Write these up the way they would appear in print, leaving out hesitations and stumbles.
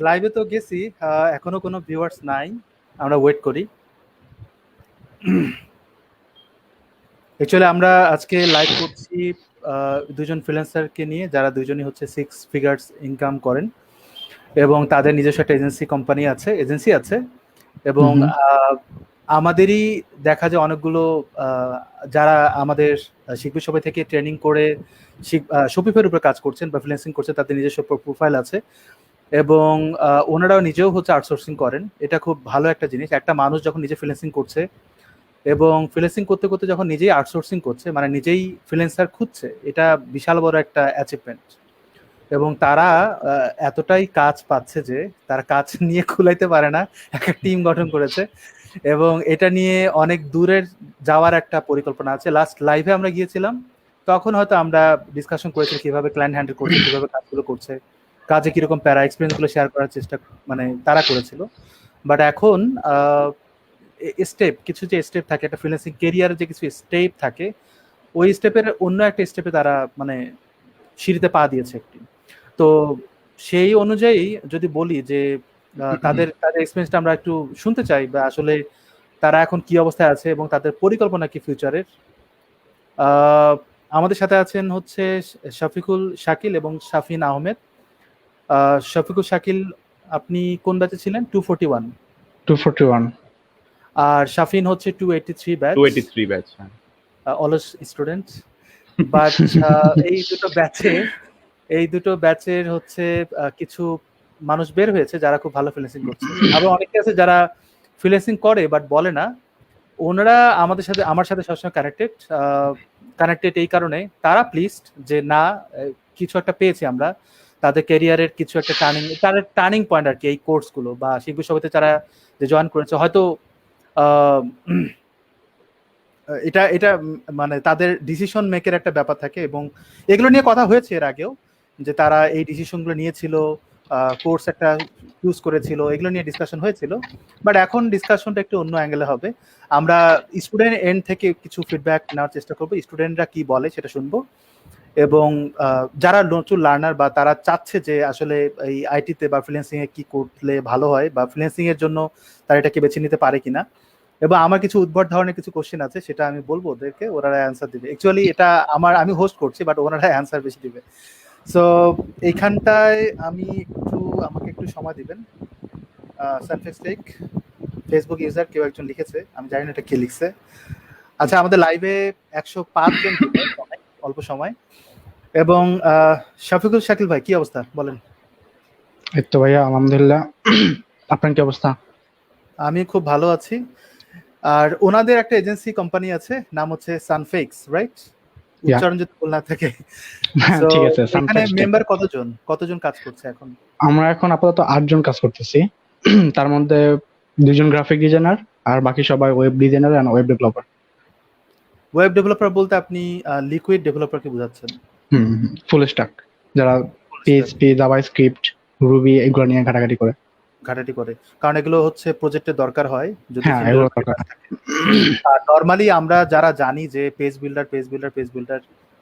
লাইভে তো গেছি, এখনো কোনো ভিউয়ার্স নাই, আমরা ওয়েট করি। অ্যাকচুয়ালি আমরা আজকে লাইভ করছি দুজন ফ্রিল্যান্সারকে নিয়ে, যারা দুজনই হচ্ছে 6 ফিগার্স ইনকাম করেন এবং তাদের নিজস্ব একটা এজেন্সি আছে এবং হুম। আমাদেরই দেখা যায় অনেকগুলো যারা আমাদের শিল্পী সবাই থেকে ট্রেনিং করে শপিফাইয়ের উপর কাজ করছেন বা ফ্রিল্যান্সিং করছেন, তাদের নিজস্ব প্রোফাইল আছে এবং ওনারাও নিজেও হচ্ছে আউটসোর্সিং করেন। এটা খুব ভালো একটা জিনিস, একটা মানুষ যখন নিজে ফ্রিল্যান্সিং করছে এবং ফ্রিল্যান্সিং করতে করতে যখন নিজেই আউটসোর্সিং করছে, মানে নিজেই ফ্রিল্যান্সার খুঁজছে, এটা বিশাল বড় একটা অ্যাচিভমেন্ট। এবং তারা এতটাই কাজ পাচ্ছে যে তারা কাজ নিয়ে খুলাইতে পারে না, একটা টিম গঠন করেছে এবং এটা নিয়ে অনেক দূরের যাওয়ার একটা পরিকল্পনা আছে। লাস্ট লাইভে আমরা গিয়েছিলাম, তখন হয়তো আমরা ডিসকাশন করেছি কিভাবে ক্লায়েন্ট হ্যান্ডেল করছে, কিভাবে কাজগুলো করছে, কাজে কিরকম প্যারা এক্সপিরিয়েন্সগুলো শেয়ার করার চেষ্টা মানে তারা করেছিল। বাট এখন কিছু যে স্টেপ থাকে, একটা ফ্রিল্যান্সিং কেরিয়ারে যে কিছু স্টেপ থাকে, ওই স্টেপের অন্য একটা স্টেপে তারা মানে সিঁড়িতে পা দিয়েছে একটি। তো সেই অনুযায়ী যদি বলি যে তাদের এক্সপিরিয়েন্সটা আমরা একটু শুনতে চাই, বা আসলে তারা এখন কি অবস্থায় আছে এবং তাদের পরিকল্পনা কি ফিউচারের। আমাদের সাথে আছেন হচ্ছে শফিকুল শাকিল এবং শাফিন আহমেদ। শফিকুল শাকিল, আপনি কোন ব্যাচে ছিলেন? 241। আর শাফিন হচ্ছে 283 ব্যাচ। 283 ব্যাচ। অলস স্টুডেন্ট। বাট এই দুটো ব্যাচের হচ্ছে কিছু মানুষ বের হয়েছে যারা খুব ভালো ফ্রিল্যান্সিং করছে। আবার অনেকে আছে যারা ফ্রিল্যান্সিং করে বাট বলে না। ওনারা আমার সাথে সবসময় কানেক্টেড এই কারণে, তারা প্লিজড যে না, কিছু একটা পেয়েছি আমরা, তাদের ক্যারিয়ারের কিছু একটা টার্নিং পয়েন্ট আর কি, এই কোর্সগুলো বা শিল্পী সমিতি যারা যে জয়েন করেছে, হয়তো এটা মানে তাদের ডিসিশন মেকের একটা ব্যাপার থাকে এবং এগুলো নিয়ে কথা হয়েছে এর আগেও, যে তারা এই ডিসিশনগুলো নিয়েছিল, কোর্স একটা চুজ করেছিল, এগুলো নিয়ে ডিসকাশন হয়েছিল। বাট এখন ডিসকাশনটা একটু অন্য অ্যাঙ্গেলে হবে। আমরা স্টুডেন্ট এন্ড থেকে কিছু ফিডব্যাক নেওয়ার চেষ্টা করবো, স্টুডেন্টরা কি বলে সেটা শুনবো, এবং যারা নতুন লার্নার বা তারা চাচ্ছে যে আসলে এই আইটিতে বা ফ্রিল্যান্সিং এ কি করলে ভালো হয়, বা ফ্রিল্যান্সিং এর জন্য তারা এটাকে বেছে নিতে পারে কিনা। এবং আমার কিছু উদ্ভট ধরনের কিছু কোশ্চেন আছে, সেটা আমি বলবো ওদেরকে, ওনারা অ্যান্সার দিবে। অ্যাকচুয়ালি এটা আমি হোস্ট করছি, বাট ওনারা অ্যান্সার বেশি দিবে। সো এইখানটায় আমাকে একটু সময় দিবেন। সানফেক্সটেক ফেসবুক ইউজার কেউ একজন লিখেছে, আমি জানি না এটা কে লিখছে। আচ্ছা, আমাদের লাইভে 105 জন, অল্প সময়। এবং শফিকুল শাকিল ভাই, কি অবস্থা বলেন? এই তো ভাইয়া, আলহামদুলিল্লাহ। আপনার কি অবস্থা? আমি খুব ভালো আছি। আর ওনাদের একটা এজেন্সি কোম্পানি আছে, নাম হচ্ছে সানফেক্স, রাইট? উচ্চারণ যদি ভুল না থাকে। ঠিক আছে। এখানে মেম্বার কতজন কাজ করছে এখন? আমরা এখন আপাতত 8 জন কাজ করতেছি। তার মধ্যে 2 জন গ্রাফিক ডিজাইনার আর বাকি সবাই ওয়েব ডিজাইনার আর ওয়েব ডেভেলপার। ওয়েব ডেভেলপার বলতে আপনি লিকুইড ডেভেলপারকে বোঝাচ্ছেন? ফুল স্ট্যাক, যারা পিএইচপি, জাভাস্ক্রিপ্ট, রুবি এগুলো নিয়ে ঘাটাঘাটি করে। কারণ এগুলো হচ্ছে প্রজেক্টের দরকার হয় যদি এগুলো দরকার। নরমালি আমরা যারা জানি যে page builder,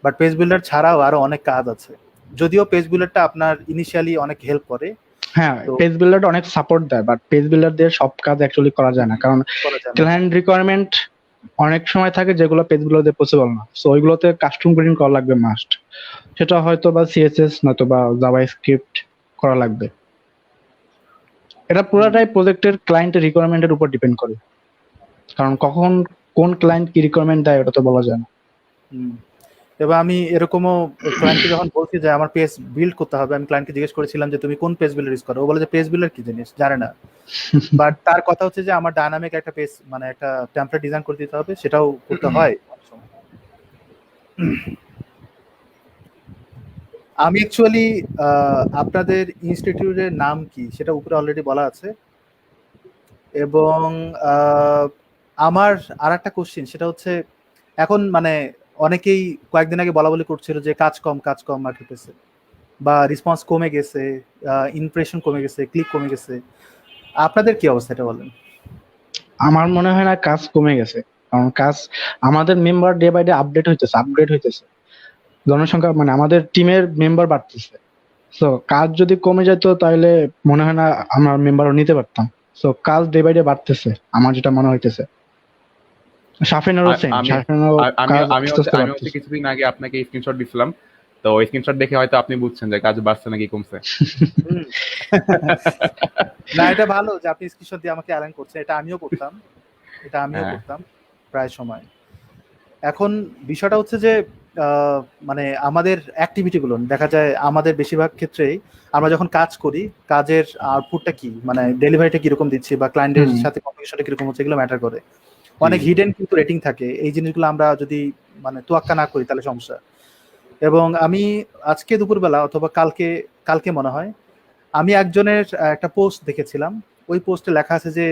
but page builder ছাড়াও আরো অনেক কাজ আছে। যদিও পেজ বিল্ডারটা আপনার ইনিশিয়ালি অনেক হেল্প করে, পেজ বিল্ডার অনেক সাপোর্ট দেয়, বাট পেজ বিল্ডার দিয়ে সব কাজ অ্যাকচুয়ালি করা যায় না, কারণ ক্লায়েন্ট রিকোয়ারমেন্ট অনেক সময় থাকে যেগুলো পেজ বিল্ডার দিয়ে পসিবল না। সো ওইগুলোতে কাস্টম প্রিন্ট করা লাগবে মাস্ট। সেটা হয়তো বা সিএসএস নয়তো বা জাভাস্ক্রিপ্ট করা লাগবে। এটা পুরোটাই প্রজেক্টের ক্লায়েন্টের রিকোয়ারমেন্টের উপর ডিপেন্ড করে, কারণ কখন কোন ক্লায়েন্ট কি রিকোয়ারমেন্ট দেয় ওটা তো বলা যায় না। এবার আমি এরকমও ক্লায়েন্টকে যখন বলছি যে আমার পেজ বিল্ড করতে হবে, আমি ক্লায়েন্টকে জিজ্ঞেস করেছিলাম যে তুমি কোন পেজ বিল্ডার ইউজ করো, ও বলে যে পেজ বিল্ডার কি জিনিস জানে না। বাট তার কথা হচ্ছে যে আমার ডায়নামিক একটা পেজ, মানে একটা টেমপ্লেট ডিজাইন করে দিতে হবে, সেটাও করতে হয়। আমি অ্যাকচুয়ালি আপনাদের ইনস্টিটিউটের নাম কি সেটা উপরে অলরেডি বলা আছে, এবং আমার আর একটা কোশ্চেন, সেটা হচ্ছে এখন মানে অনেকেই কয়েকদিন আগে বলা বলি করছিল যে কাজ কম মার্কেটপ্লেসে, বা রেসপন্স কমে গেছে, ইমপ্রেশন কমে গেছে, ক্লিক কমে গেছে। আপনাদের কি অবস্থা এটা বলেন? আমার মনে হয় না কাজ কমে গেছে, কারণ কাজ আমাদের member day by day update হইতেছে, জনসংখ্যা মানে আমাদের টিমের মেম্বার বাড়তেছে। সো কাজ যদি কমে যেত তাহলে মনে হয় না আমরা মেম্বারও নিতে পারতাম। সো কাজ ডে বাই ডে বাড়তেছে, আমার যেটা মনে হইতেছে। শাফিনেরও সেম, আমি শাফিনেরও আমিও কাজ আমিও আস্তে হচ্ছে আস্তে আমি হচ্ছে বাড়তেছে। কিছুদিন আগে আপনাকে স্ক্রিনশট দিছিলাম, তো ওই স্ক্রিনশট দেখে হয়তো আপনি বুঝছেন যে কাজ বাড়ছে নাকি কমছে। হুম। না, এটা ভালো যে আপনি স্ক্রিনশট দিয়ে আমাকে অ্যালাইন করছেন। এটা আমিও করতাম, এটা আমিও হ্যাঁ করতাম প্রায় সময়। এখন বিষয়টা হচ্ছে যে মানে আমাদের অ্যাক্টিভিটি গুলো দেখা যায় আমাদের বেশিরভাগ ক্ষেত্রেই আমরা যখন কাজ করি, কাজের আউটপুটটা কি, মানে ডেলিভারিটা কিরকম দিচ্ছি বা ক্লায়েন্টের হুম। সাথে কমিউনিকেশনটা কিরকম হচ্ছে, এগুলো ম্যাটার করে। জি অনেক জি হিডেন কিন্তু রেটিং থাকে, এই জিনিসগুলো আমরা যদি মানে তোয়াক্কা না করি তাহলে সমস্যা। এবং আমি আজকে দুপুরবেলা অথবা কালকে কালকে মনে হয় আমি একজনের একটা পোস্ট দেখেছিলাম। ওই পোস্টে লেখা আছে যে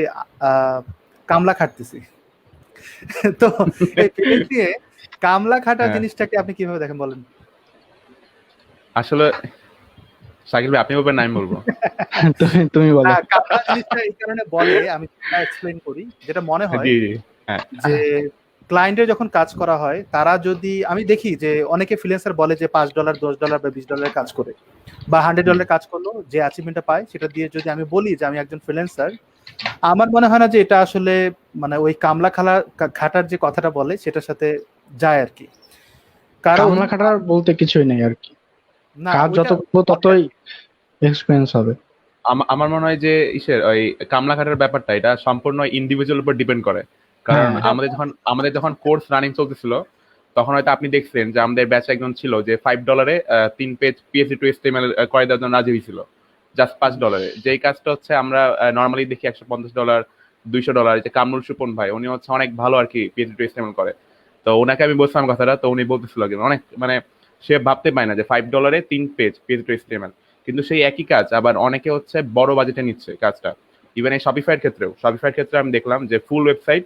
আহ, কামলা খাটতেছি। তো এই পেজ দিয়ে কামলা খাটা হ্যাঁ জিনিসটাকে আপনি কিভাবে দেখেন বলেন? আসলে শাকিল ভাই আপনি বলবেন না আমি বলবো? তুমি না, বলো। কামলা জিনিসটা এই কারণে বলে, আমি এক্সপ্লেইন করি। যেটা মনে হয় জি জি হ্যাঁ যে ক্লায়েন্টের যখন কাজ করা হয়, তারা যদি, আমি দেখি যে অনেকে ফ্রিল্যান্সার বলে যে $5 $10 বা $20 কাজ করে বা হুম, $100 কাজ করলো, যে অ্যাচিভমেন্টটা পায় সেটা দিয়ে যদি আমি বলি যে আমি একজন ফ্রিল্যান্সার, আমার মনে হয় না যে এটা আসলে মানে ওই কামলা খাটার যে কথাটা বলে সেটার সাথে যায় আর কি। কারণ কামলা খাটার বলতে কিছুই নেই আর কি, না, কাজ ওইটা যত করবো বলে আর ততই কি। এক্সপিরিয়েন্স হবে। আমার মনে হয় যে ওই কামলা খাটার ব্যাপারটা এটা সম্পূর্ণ ইন্ডিভিজুয়াল উপর ডিপেন্ড করে। কারণ হ্যাঁ। এটা আমাদের যখন কোর্স রানিং চলতেছিল, তখন হয়তো আপনি দেখছেন যে আমাদের ব্যাচে একজন ছিল যে $5 3 পেজ পিএসডি টু এসটিএমএল করে দেওয়ার জন্য রাজি হয়েছিল, জাস্ট $5। যেই কাজটা হচ্ছে আমরা নর্মালি দেখি $150 $200। যে কামরুল সুপন ভাই উনি হচ্ছে অনেক ভালো আর কি পিএসডি টু এসটিএমএল করে। তো ওনাকে আমি বলছিলাম কথাটা, তো উনি বলতেছিল কি অনেক মানে সে ভাবতে পায় না যে $5 3 পেজ পিএসডি টু এসটিএমএল, কিন্তু সেই একই কাজ আবার অনেকে হচ্ছে বড় বাজেটে নিচ্ছে কাজটা। ইভেন এই শপিফাইয়ের ক্ষেত্রে আমি দেখলাম যে ফুল ওয়েবসাইট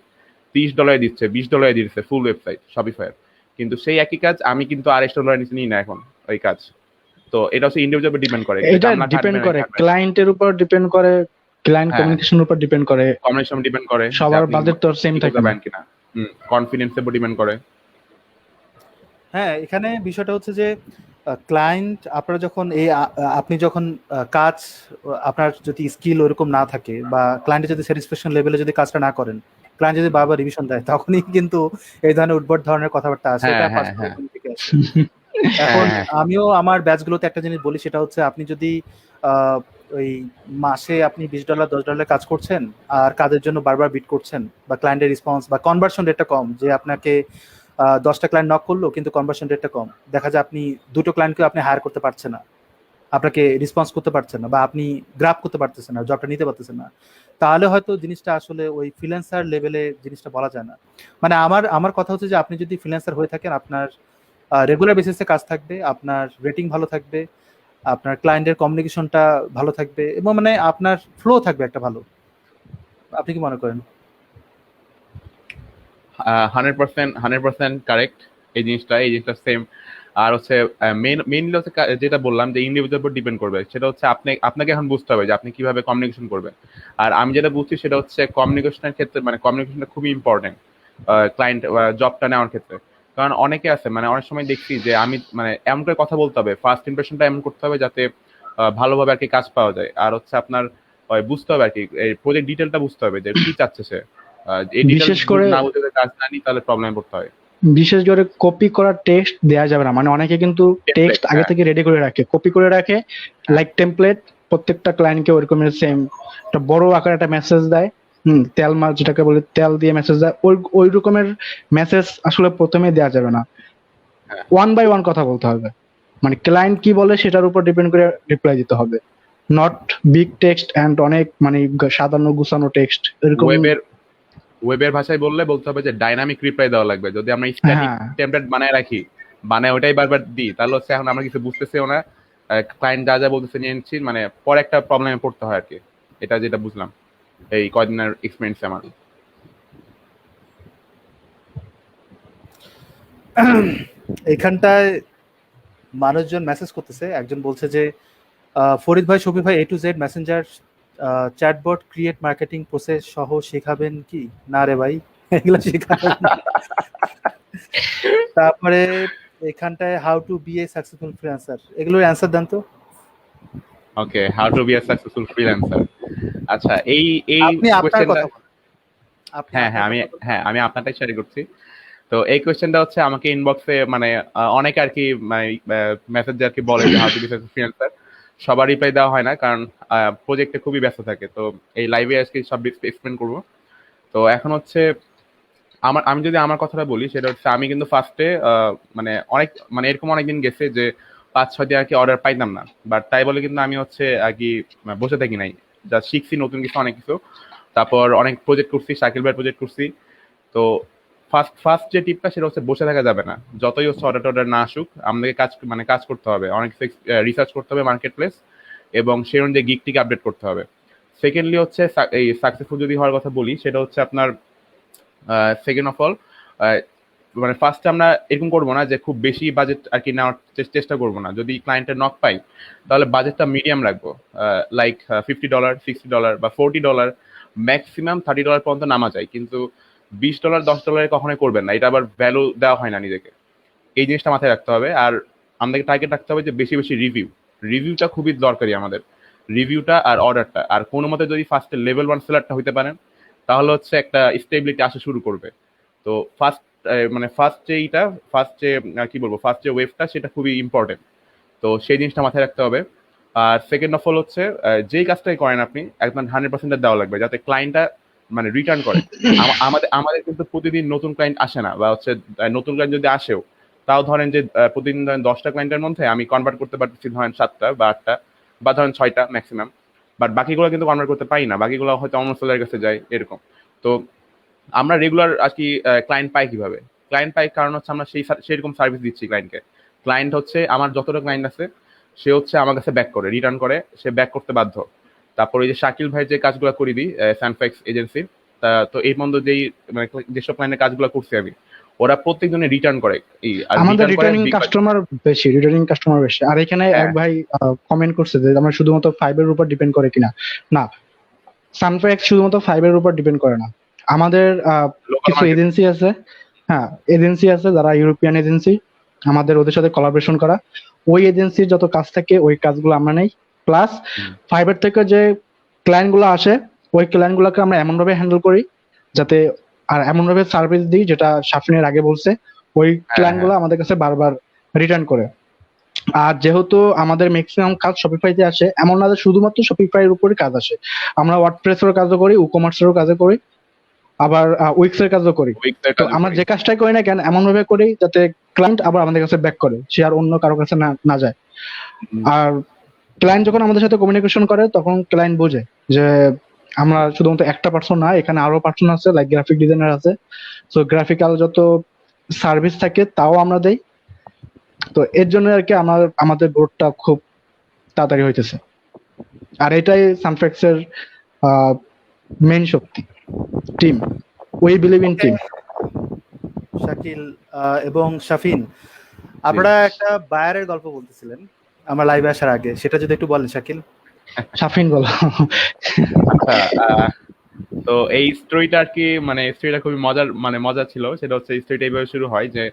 $30 দিচ্ছে, $20 দিচ্ছে ফুল ওয়েবসাইট শপিফাইয়ের। কিন্তু সেই একই কাজ আমি কিন্তু $250 নিচে নিই না এখন ওই কাজ। তো এটা হচ্ছে ইন্ডিভিজুয়াল ডিপেন্ড করে যে এটা কামলা খাটবে ডিপেন্ড না করে খাটবে না। ক্লায়েন্টের উপর, ডিপেন্ড করে ক্লায়েন্ট হ্যাঁ কমিউনিকেশনের উপর, ডিপেন্ড করে কমিউনিকেশন ডিপেন্ড করে যে সবার আপনি বাজেট তো সেম ঠিক থাকে না। যাবেন কিনা। কনফিডেন্সের উপর ডিপেন্ড করে। হ্যাঁ, এখানে বিষয়টা হচ্ছে যে ক্লায়েন্ট আপনারা যখন আপনি যখন কাজ, আপনার যদি স্কিল ওরকম না থাকে বা ক্লায়েন্টের যদি স্যাটিসফ্যাকশন লেভেলে যদি কাজটা না করেন, ক্লায়েন্ট যদি বারবার রিভিশন দেয়, তখনই কিন্তু এই ধরনের উদ্ভট ধরনের কথাবার্তা আসে। হ্যাঁ এটা হ্যাঁ পার্সোনাল হ্যাঁ থেকে আসে। হ্যাঁ এখন হ্যাঁ আমিও আমার ব্যাচগুলোতে একটা জিনিস বলি, সেটা হচ্ছে আপনি যদি আহ, ওই মাসে আপনি $20 $10 কাজ করছেন আর কাজের জন্য বারবার বিট করছেন, বা ক্লায়েন্টের রেসপন্স বা কনভার্সন রেটটা কম, যে আপনাকে 10টা ক্লায়েন্ট নক করলো কিন্তু কনভার্সন রেটটা কম, দেখা যায় আপনি 2টো ক্লায়েন্টকে আপনি হায়ার করতে পারছেন না, আপনাকে রেসপন্স করতে পারছেন না, বা আপনি গ্রাফ করতে পারতেছেন না, জবটা নিতে পারতেছেন না, তাহলে হয়তো জিনিসটা আসলে ওই ফ্রিল্যান্সার লেভেলে জিনিসটা বলা যায় না। মানে আমার আমার কথা হচ্ছে যে আপনি যদি ফ্রিল্যান্সার হয়ে থাকেন, আপনার রেগুলার বেসিসে কাজ থাকবে, আপনার রেটিং ভালো থাকবে, আপনার ক্লায়েন্টের কমিউনিকেশনটা ভালো থাকবে, এবং মানে আপনার ফ্লো থাকবে একটা ভালো। আপনি কি মনে করেন? 100% কারেক্ট। এই জিনিসটা সেম। আর হচ্ছে মেইনলি হচ্ছে যেটা বললাম যে ইন্ডিভিজুয়াল উপর ডিপেন্ড করবে, সেটা হচ্ছে আপনাকে এখন বুঝতে হবে যে আপনি কিভাবে কমিউনিকেশন করবেন। আর আমি যেটা বুঝছি সেটা হচ্ছে কমিউনিকেশনের ক্ষেত্রে মানে কমিউনিকেশনটা খুবই ইম্পর্টেন্ট ক্লায়েন্ট জবটা নেওয়ার ক্ষেত্রে। কারণ অনেকে আছে মানে অনেক সময় দেখছি যে আমি মানে এমন করে কথা বলতে হবে, ফার্স্ট ইমপ্রেশনটা এমন করতে হবে যাতে ভালোভাবে আর কি কাজ পাওয়া যায়। আর হচ্ছে আপনার বুঝতে হবে আর কি এই প্রজেক্ট ডিটেলটা বুঝতে হবে যে কি চাচ্ছে সে। এই ডিটেল বিশেষ করে না বুঝে যদি কাজ না নিই তাহলে প্রবলেমে পড়তে হয়। বিশেষ করে কপি করা টেক্সট দেয়া যাবে না, মানে অনেকে কিন্তু টেমপ্লেট টেক্সট আগে থেকে রেডি করে রাখে, কপি করে রাখে হ্যাঁ লাইক টেমপ্লেট, প্রত্যেকটা ক্লায়েন্টকে ওরকমের সেম একটা বড় আকারে একটা মেসেজ দেয়। তেল মার যেটাকে বলে তেল দিয়ে মেসেজ দেয়, ওই ওই রকমের মেসেজ আসলে প্রথমে দেওয়া যাবে না, হ্যাঁ ওয়ান বাই ওয়ান কথা বলতে হবে, মানে ক্লায়েন্ট কি বলে সেটার উপর ডিপেন্ড করে রিপ্লাই দিতে হবে, নট বিগ টেক্সট অ্যান্ড অনেক মানে সাধারণ গুছানো টেক্সট এরকম। ওয়েবের ওয়েবের ভাষায় বলতে হবে যে ডাইনামিক রিপ্লাই দেওয়া লাগবে। যদি আমরা স্ট্যাটিক হ্যাঁ, টেমপ্লেট বানায় রাখি, বানায় ওটাই বারবার দিই, তাহলে হচ্ছে এখন আমরা কিছু বুঝতেছিও না, ক্লায়েন্ট যা যা বলতেছে নিয়ে নিচ্ছি, মানে পরে একটা প্রবলেমে পড়তে হয় আর কি। এটা যেটা বুঝলাম এই কয়দিনের এক্সপিরিয়েন্স আমার। এখানটায় মানুষজন মেসেজ করতেছে, একজন বলছে যে ফরিদ ভাই, শফি ভাই, A to Z Messenger chatbot create marketing process সহ শেখাবেন কি? না রে ভাই, এগুলো শেখাবেন না। তারপরে এখানটায় how to be a successful freelancer, এগুলোর অ্যান্সার দেন তো। Okay, how to be a successful freelancer. আচ্ছা, এই এই আপনি আপনার কোশ্চেনটা, কথা বলেন, আপনি হ্যাঁ হ্যাঁ আপনার আমি কথা বলেন। হ্যাঁ আমি আপনারটাই শেয়ার করছি। তো এই কোয়েশ্চেনটা হচ্ছে আমাকে ইনবক্সে মানে অনেকে আর কি মেসেজ আর কি বলে যে হাউ টু বি ফ্রিল্যান্সার। সবার রিপ্লাই দেওয়া হয় না, কারণ প্রজেক্টে খুবই ব্যস্ত থাকে। তো এই লাইভে আজকে সব এক্সপ্লেন করবো। তো এখন হচ্ছে আমি যদি আমার কথাটা বলি, সেটা হচ্ছে আমি কিন্তু ফার্স্টে মানে অনেক মানে এরকম অনেকদিন গেছে যে 5-6 দিন আর কি অর্ডার পাইতাম না, বাট তাই বলে কিন্তু আমি হচ্ছে আর কি বসে থাকি নাই। যা শিখছি নতুন কিছু, অনেক কিছু। তারপর অনেক প্রজেক্ট করছি, শাকিল ভাইয়ের প্রজেক্ট করছি। তো ফার্স্ট ফার্স্ট যে টিপটা, সেটা হচ্ছে বসে থাকা যাবে না। যতই হচ্ছে অর্ডার টর্ডার না আসুক, আমাদেরকে কাজ করতে হবে, অনেক রিসার্চ করতে হবে মার্কেট প্লেস, এবং সেই অনুযায়ী গিকটিকে আপডেট করতে হবে। সেকেন্ডলি হচ্ছে এই সাকসেসফুল যদি হওয়ার কথা বলি, সেটা হচ্ছে আপনার সেকেন্ড অফ অল, মানে ফার্স্টে আমরা এরকম করবো না যে খুব বেশি বাজেট আর কি নেওয়ার চেষ্টা করবো না। যদি ক্লায়েন্টের নক পাই, তাহলে বাজেটটা মিডিয়াম রাখবো, লাইক $50, $60 বা $40, ম্যাক্সিমাম $30 পর্যন্ত নামা যায়। কিন্তু $20, $10 কখনোই করবেন না, এটা আবার ভ্যালু দেওয়া হয় না নিজেকে। এই জিনিসটা মাথায় রাখতে হবে। আর আমাদেরকে টার্গেট রাখতে হবে যে বেশি বেশি রিভিউটা খুবই দরকারি আমাদের। রিভিউটা আর অর্ডারটা, আর কোনো মতে যদি ফার্স্টে লেভেল 1 সেলারটা হইতে পারেন, তাহলে হচ্ছে একটা স্টেবিলিটি আসা শুরু করবে। তো মানে ফার্স্ট যে ওয়েভটা, সেটা খুবই ইম্পর্টেন্ট। তো সেই জিনিসটা মাথায় রাখতে হবে। আর সেকেন্ড অফ অল হচ্ছে যেই কাজটাই করেন আপনি একদম 100% দেওয়া লাগবে, যাতে ক্লায়েন্টটা মানে রিটার্ন করে। আমাদের আমাদের কিন্তু প্রতিদিন নতুন ক্লায়েন্ট আসে না, বা হচ্ছে নতুন ক্লায়েন্ট যদি আসেও, তাও ধরেন যে প্রতিদিন ধরেন 10টা ক্লায়েন্টের মধ্যে আমি কনভার্ট করতে পারতেছি ধরেন 7টা বা 8টা, বা ধরেন 6টা ম্যাক্সিমাম। বাট বাকিগুলো কিন্তু কনভার্ট করতে পারি না, বাকিগুলো হয়তো অন্য সেলের কাছে যায় এরকম। তো আমরা রেগুলার আর কি ক্লায়েন্ট পাই কিভাবে? ক্লায়েন্ট পাই কারণ হচ্ছে আমরা সেরকম সার্ভিস দিচ্ছি ক্লায়েন্টকে। ক্লায়েন্ট হচ্ছে আমার যতটা ক্লায়েন্ট আছে, সে হচ্ছে আমার কাছে ব্যাক করে, রিটার্ন করে, সে ব্যাক করতে বাধ্য। তারপর এই যে শাকিল ভাই যে কাজগুলো করে দিই স্যানফ্যাক্স এজেন্সির, তো এই বন্ধু মানে যেসব ক্লায়েন্টের কাজগুলো করছি আমি, ওরা প্রত্যেকজনে রিটার্ন করে। আর আমাদের রিটার্ন করে রিটার্নিং কাস্টমার বেশি। আর এখানে এক হ্যাঁ, ভাই কমেন্ট করছে যে আমরা শুধুমাত্র 5 এর উপর ডিপেন্ড করে কিনা। না, সানফ্যাক্স শুধুমাত্র 5 এর উপর ডিপেন্ড করে না। আমাদের লোকাল কিছু মার্কেট। এজেন্সি আছে, হ্যাঁ এজেন্সি আছে যারা ইউরোপিয়ান এজেন্সি, আমাদের ওদের সাথে কোলাবোরেশন করা। ওই এজেন্সির যত কাজ থাকে ওই কাজগুলো আমরা নেই। প্লাস 5 এর থেকে যে ক্লায়েন্ট গুলো আসে, ওই ক্লায়েন্ট গুলোকে আমরা এমন ভাবে হ্যান্ডেল করি যাতে, আর এমন ভাবে সার্ভিস দিই যেটা শাফিনের আগে বলছে, ওই হ্যাঁ ক্লায়েন্ট হ্যাঁ গুলো আমাদের কাছে বারবার রিটার্ন করে। আর যেহেতু আমাদের ম্যাক্সিমাম কাজ শপিফাইতে আসে, এমন না যে শুধুমাত্র শপিফাই এর উপরই কাজ আসে, আমরা ওয়ার্ডপ্রেস এর কাজও করি, উকমার্স এর কাজও করি, আবার উইক্স এর কাজও করি। উইক্সের তো কাজও আমরা করি। যে কাজটাই করি না কেন এমন ভাবে করি যাতে ক্লায়েন্ট আবার আমাদের কাছে ব্যাক করে, সে আর অন্য কারো কাছে না যায়। হুম, আর ক্লায়েন্ট যখন আমাদের সাথে কমিউনিকেশন করে তখন ক্লায়েন্ট বোঝে যে আমরা শুধুমাত্র একটা পার্সন না, এখানে আরো পার্সন আছে, লাইক গ্রাফিক ডিজাইনার আছে। তো গ্রাফিক্যাল যত সার্ভিস থাকে তাও আমরা দেই। তো এর জন্য আর কি আমাদের গ্রোথটা খুব তাড়াতাড়ি হইতেছে। আর এটাই সানফ্লেক্স এর main Shakti, team. We believe in team. Shakil এবং শাফিন, আপনারা একটা বায়ারের গল্প বলতেছিলেন আমার লাইভে আসার আগে, সেটা যদি একটু বলেন শাকিল। শাফিন বলো। আচ্ছা, তো এই স্টোরিটা আর কি মানে স্টোরিটা খুবই মজা ছিল। সেটা হচ্ছে স্টোরিটা এইভাবে শুরু হয় যে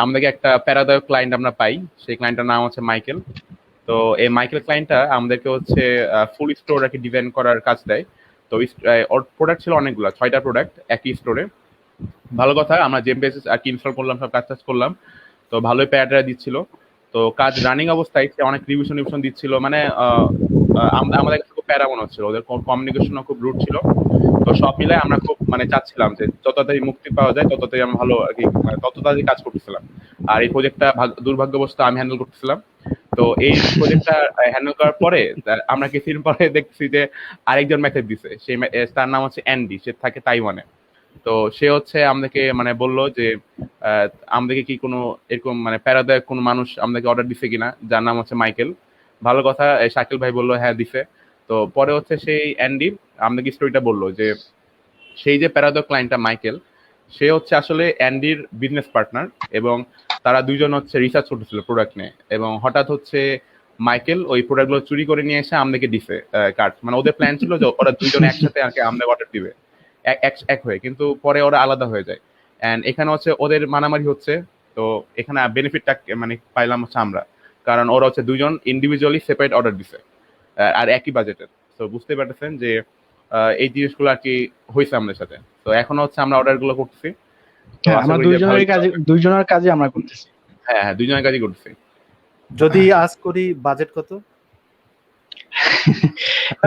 আমাদেরকে একটা প্যারাদায়ক ক্লায়েন্ট আমরা পাই। সেই ক্লায়েন্টটার নাম হচ্ছে মাইকেল। তো এই মাইকেল ক্লায়েন্টটা আমাদেরকে হচ্ছে ফুল স্টোর আর কি ডিজাইন করার কাজ দেয়। তো ওর প্রোডাক্ট ছিল অনেকগুলো, 6টা প্রোডাক্ট একই স্টোরে। ভালো কথা, আমরা জেম পেজ আর কি ইনস্টল করলাম, সব কাজ করলাম। তো ভালোই প্যারাটা দিচ্ছিল। তো কাজ রানিং অবস্থায় সে অনেক রিভিশন দিচ্ছিল, মানে আমাদের কাছে খুব প্যারা মনে হচ্ছিল, ওদের কমিউনিকেশনও খুব রুট ছিল। তো সব মিলে আমরা খুব মানে চাচ্ছিলাম যে যত তাড়াতাড়ি মুক্তি পাওয়া যায় তত তাড়াতাড়ি আমরা ভালো আর কি তত তাড়াতাড়ি কাজ করতেছিলাম। আর এই প্রজেক্টটা দুর্ভাগ্যবশত আমি হ্যান্ডেল করতেছিলাম। তো এই প্রজেক্টটা হ্যান্ডেল করার পরে আমরা কিছুদিন পরে দেখছি যে আরেকজন মেসেজ দিছে, সেই তার নাম হচ্ছে অ্যান্ডি, সে থাকে তাইওয়ানে। তো সে হচ্ছে আমাদেরকে মানে বললো যে আমাদেরকে কি কোনো এরকম মানে প্যারাদায়ক কোনো মানুষ আমাদেরকে অর্ডার দিছে কিনা, যার নাম হচ্ছে মাইকেল। ভালো কথা, শাকিল ভাই বললো হ্যাঁ দিছে। তো পরে হচ্ছে সেই অ্যান্ডি আমাদেরকে স্টোরিটা বললো যে সেই যে প্যারাদায়ক ক্লায়েন্টটা মাইকেল, সে হচ্ছে আসলে অ্যান্ডির বিজনেস পার্টনার, এবং তারা দুইজন হচ্ছে রিসার্চ করতেছিল প্রোডাক্ট নিয়ে, এবং হঠাৎ হচ্ছে মাইকেল ওই প্রোডাক্টগুলো চুরি করে নিয়ে এসে আমাদেরকে দিছে কার্ড। মানে ওদের প্ল্যান ছিল যে ওরা দুইজন একসাথে আর কি আমাদের অর্ডার দিবে এক হয়ে, কিন্তু পরে ওরা আলাদা হয়ে যায়। এন্ড এখানে হচ্ছে ওদের মারামারি হচ্ছে। তো এখানে বেনিফিটটা মানে পাইলাম হচ্ছে আমরা, কারণ ওরা হচ্ছে দুইজন ইন্ডিভিজুয়ালি সেপারেট অর্ডার দিছে আর একই বাজেটের। তো বুঝতে পারতেছেন যে এই জিনিসগুলো আর কি হয়েছে আমাদের সাথে। তো এখন হচ্ছে আমরা অর্ডার গুলো করতেছি। তো হ্যাঁ, আশা আমরা করি যে ভালোই চলবে। দুইজনের কাজে আমরা করতেছি। হ্যাঁ, দুইজনের কাজই করতেছি। যদি আস্ক করি বাজেট কত?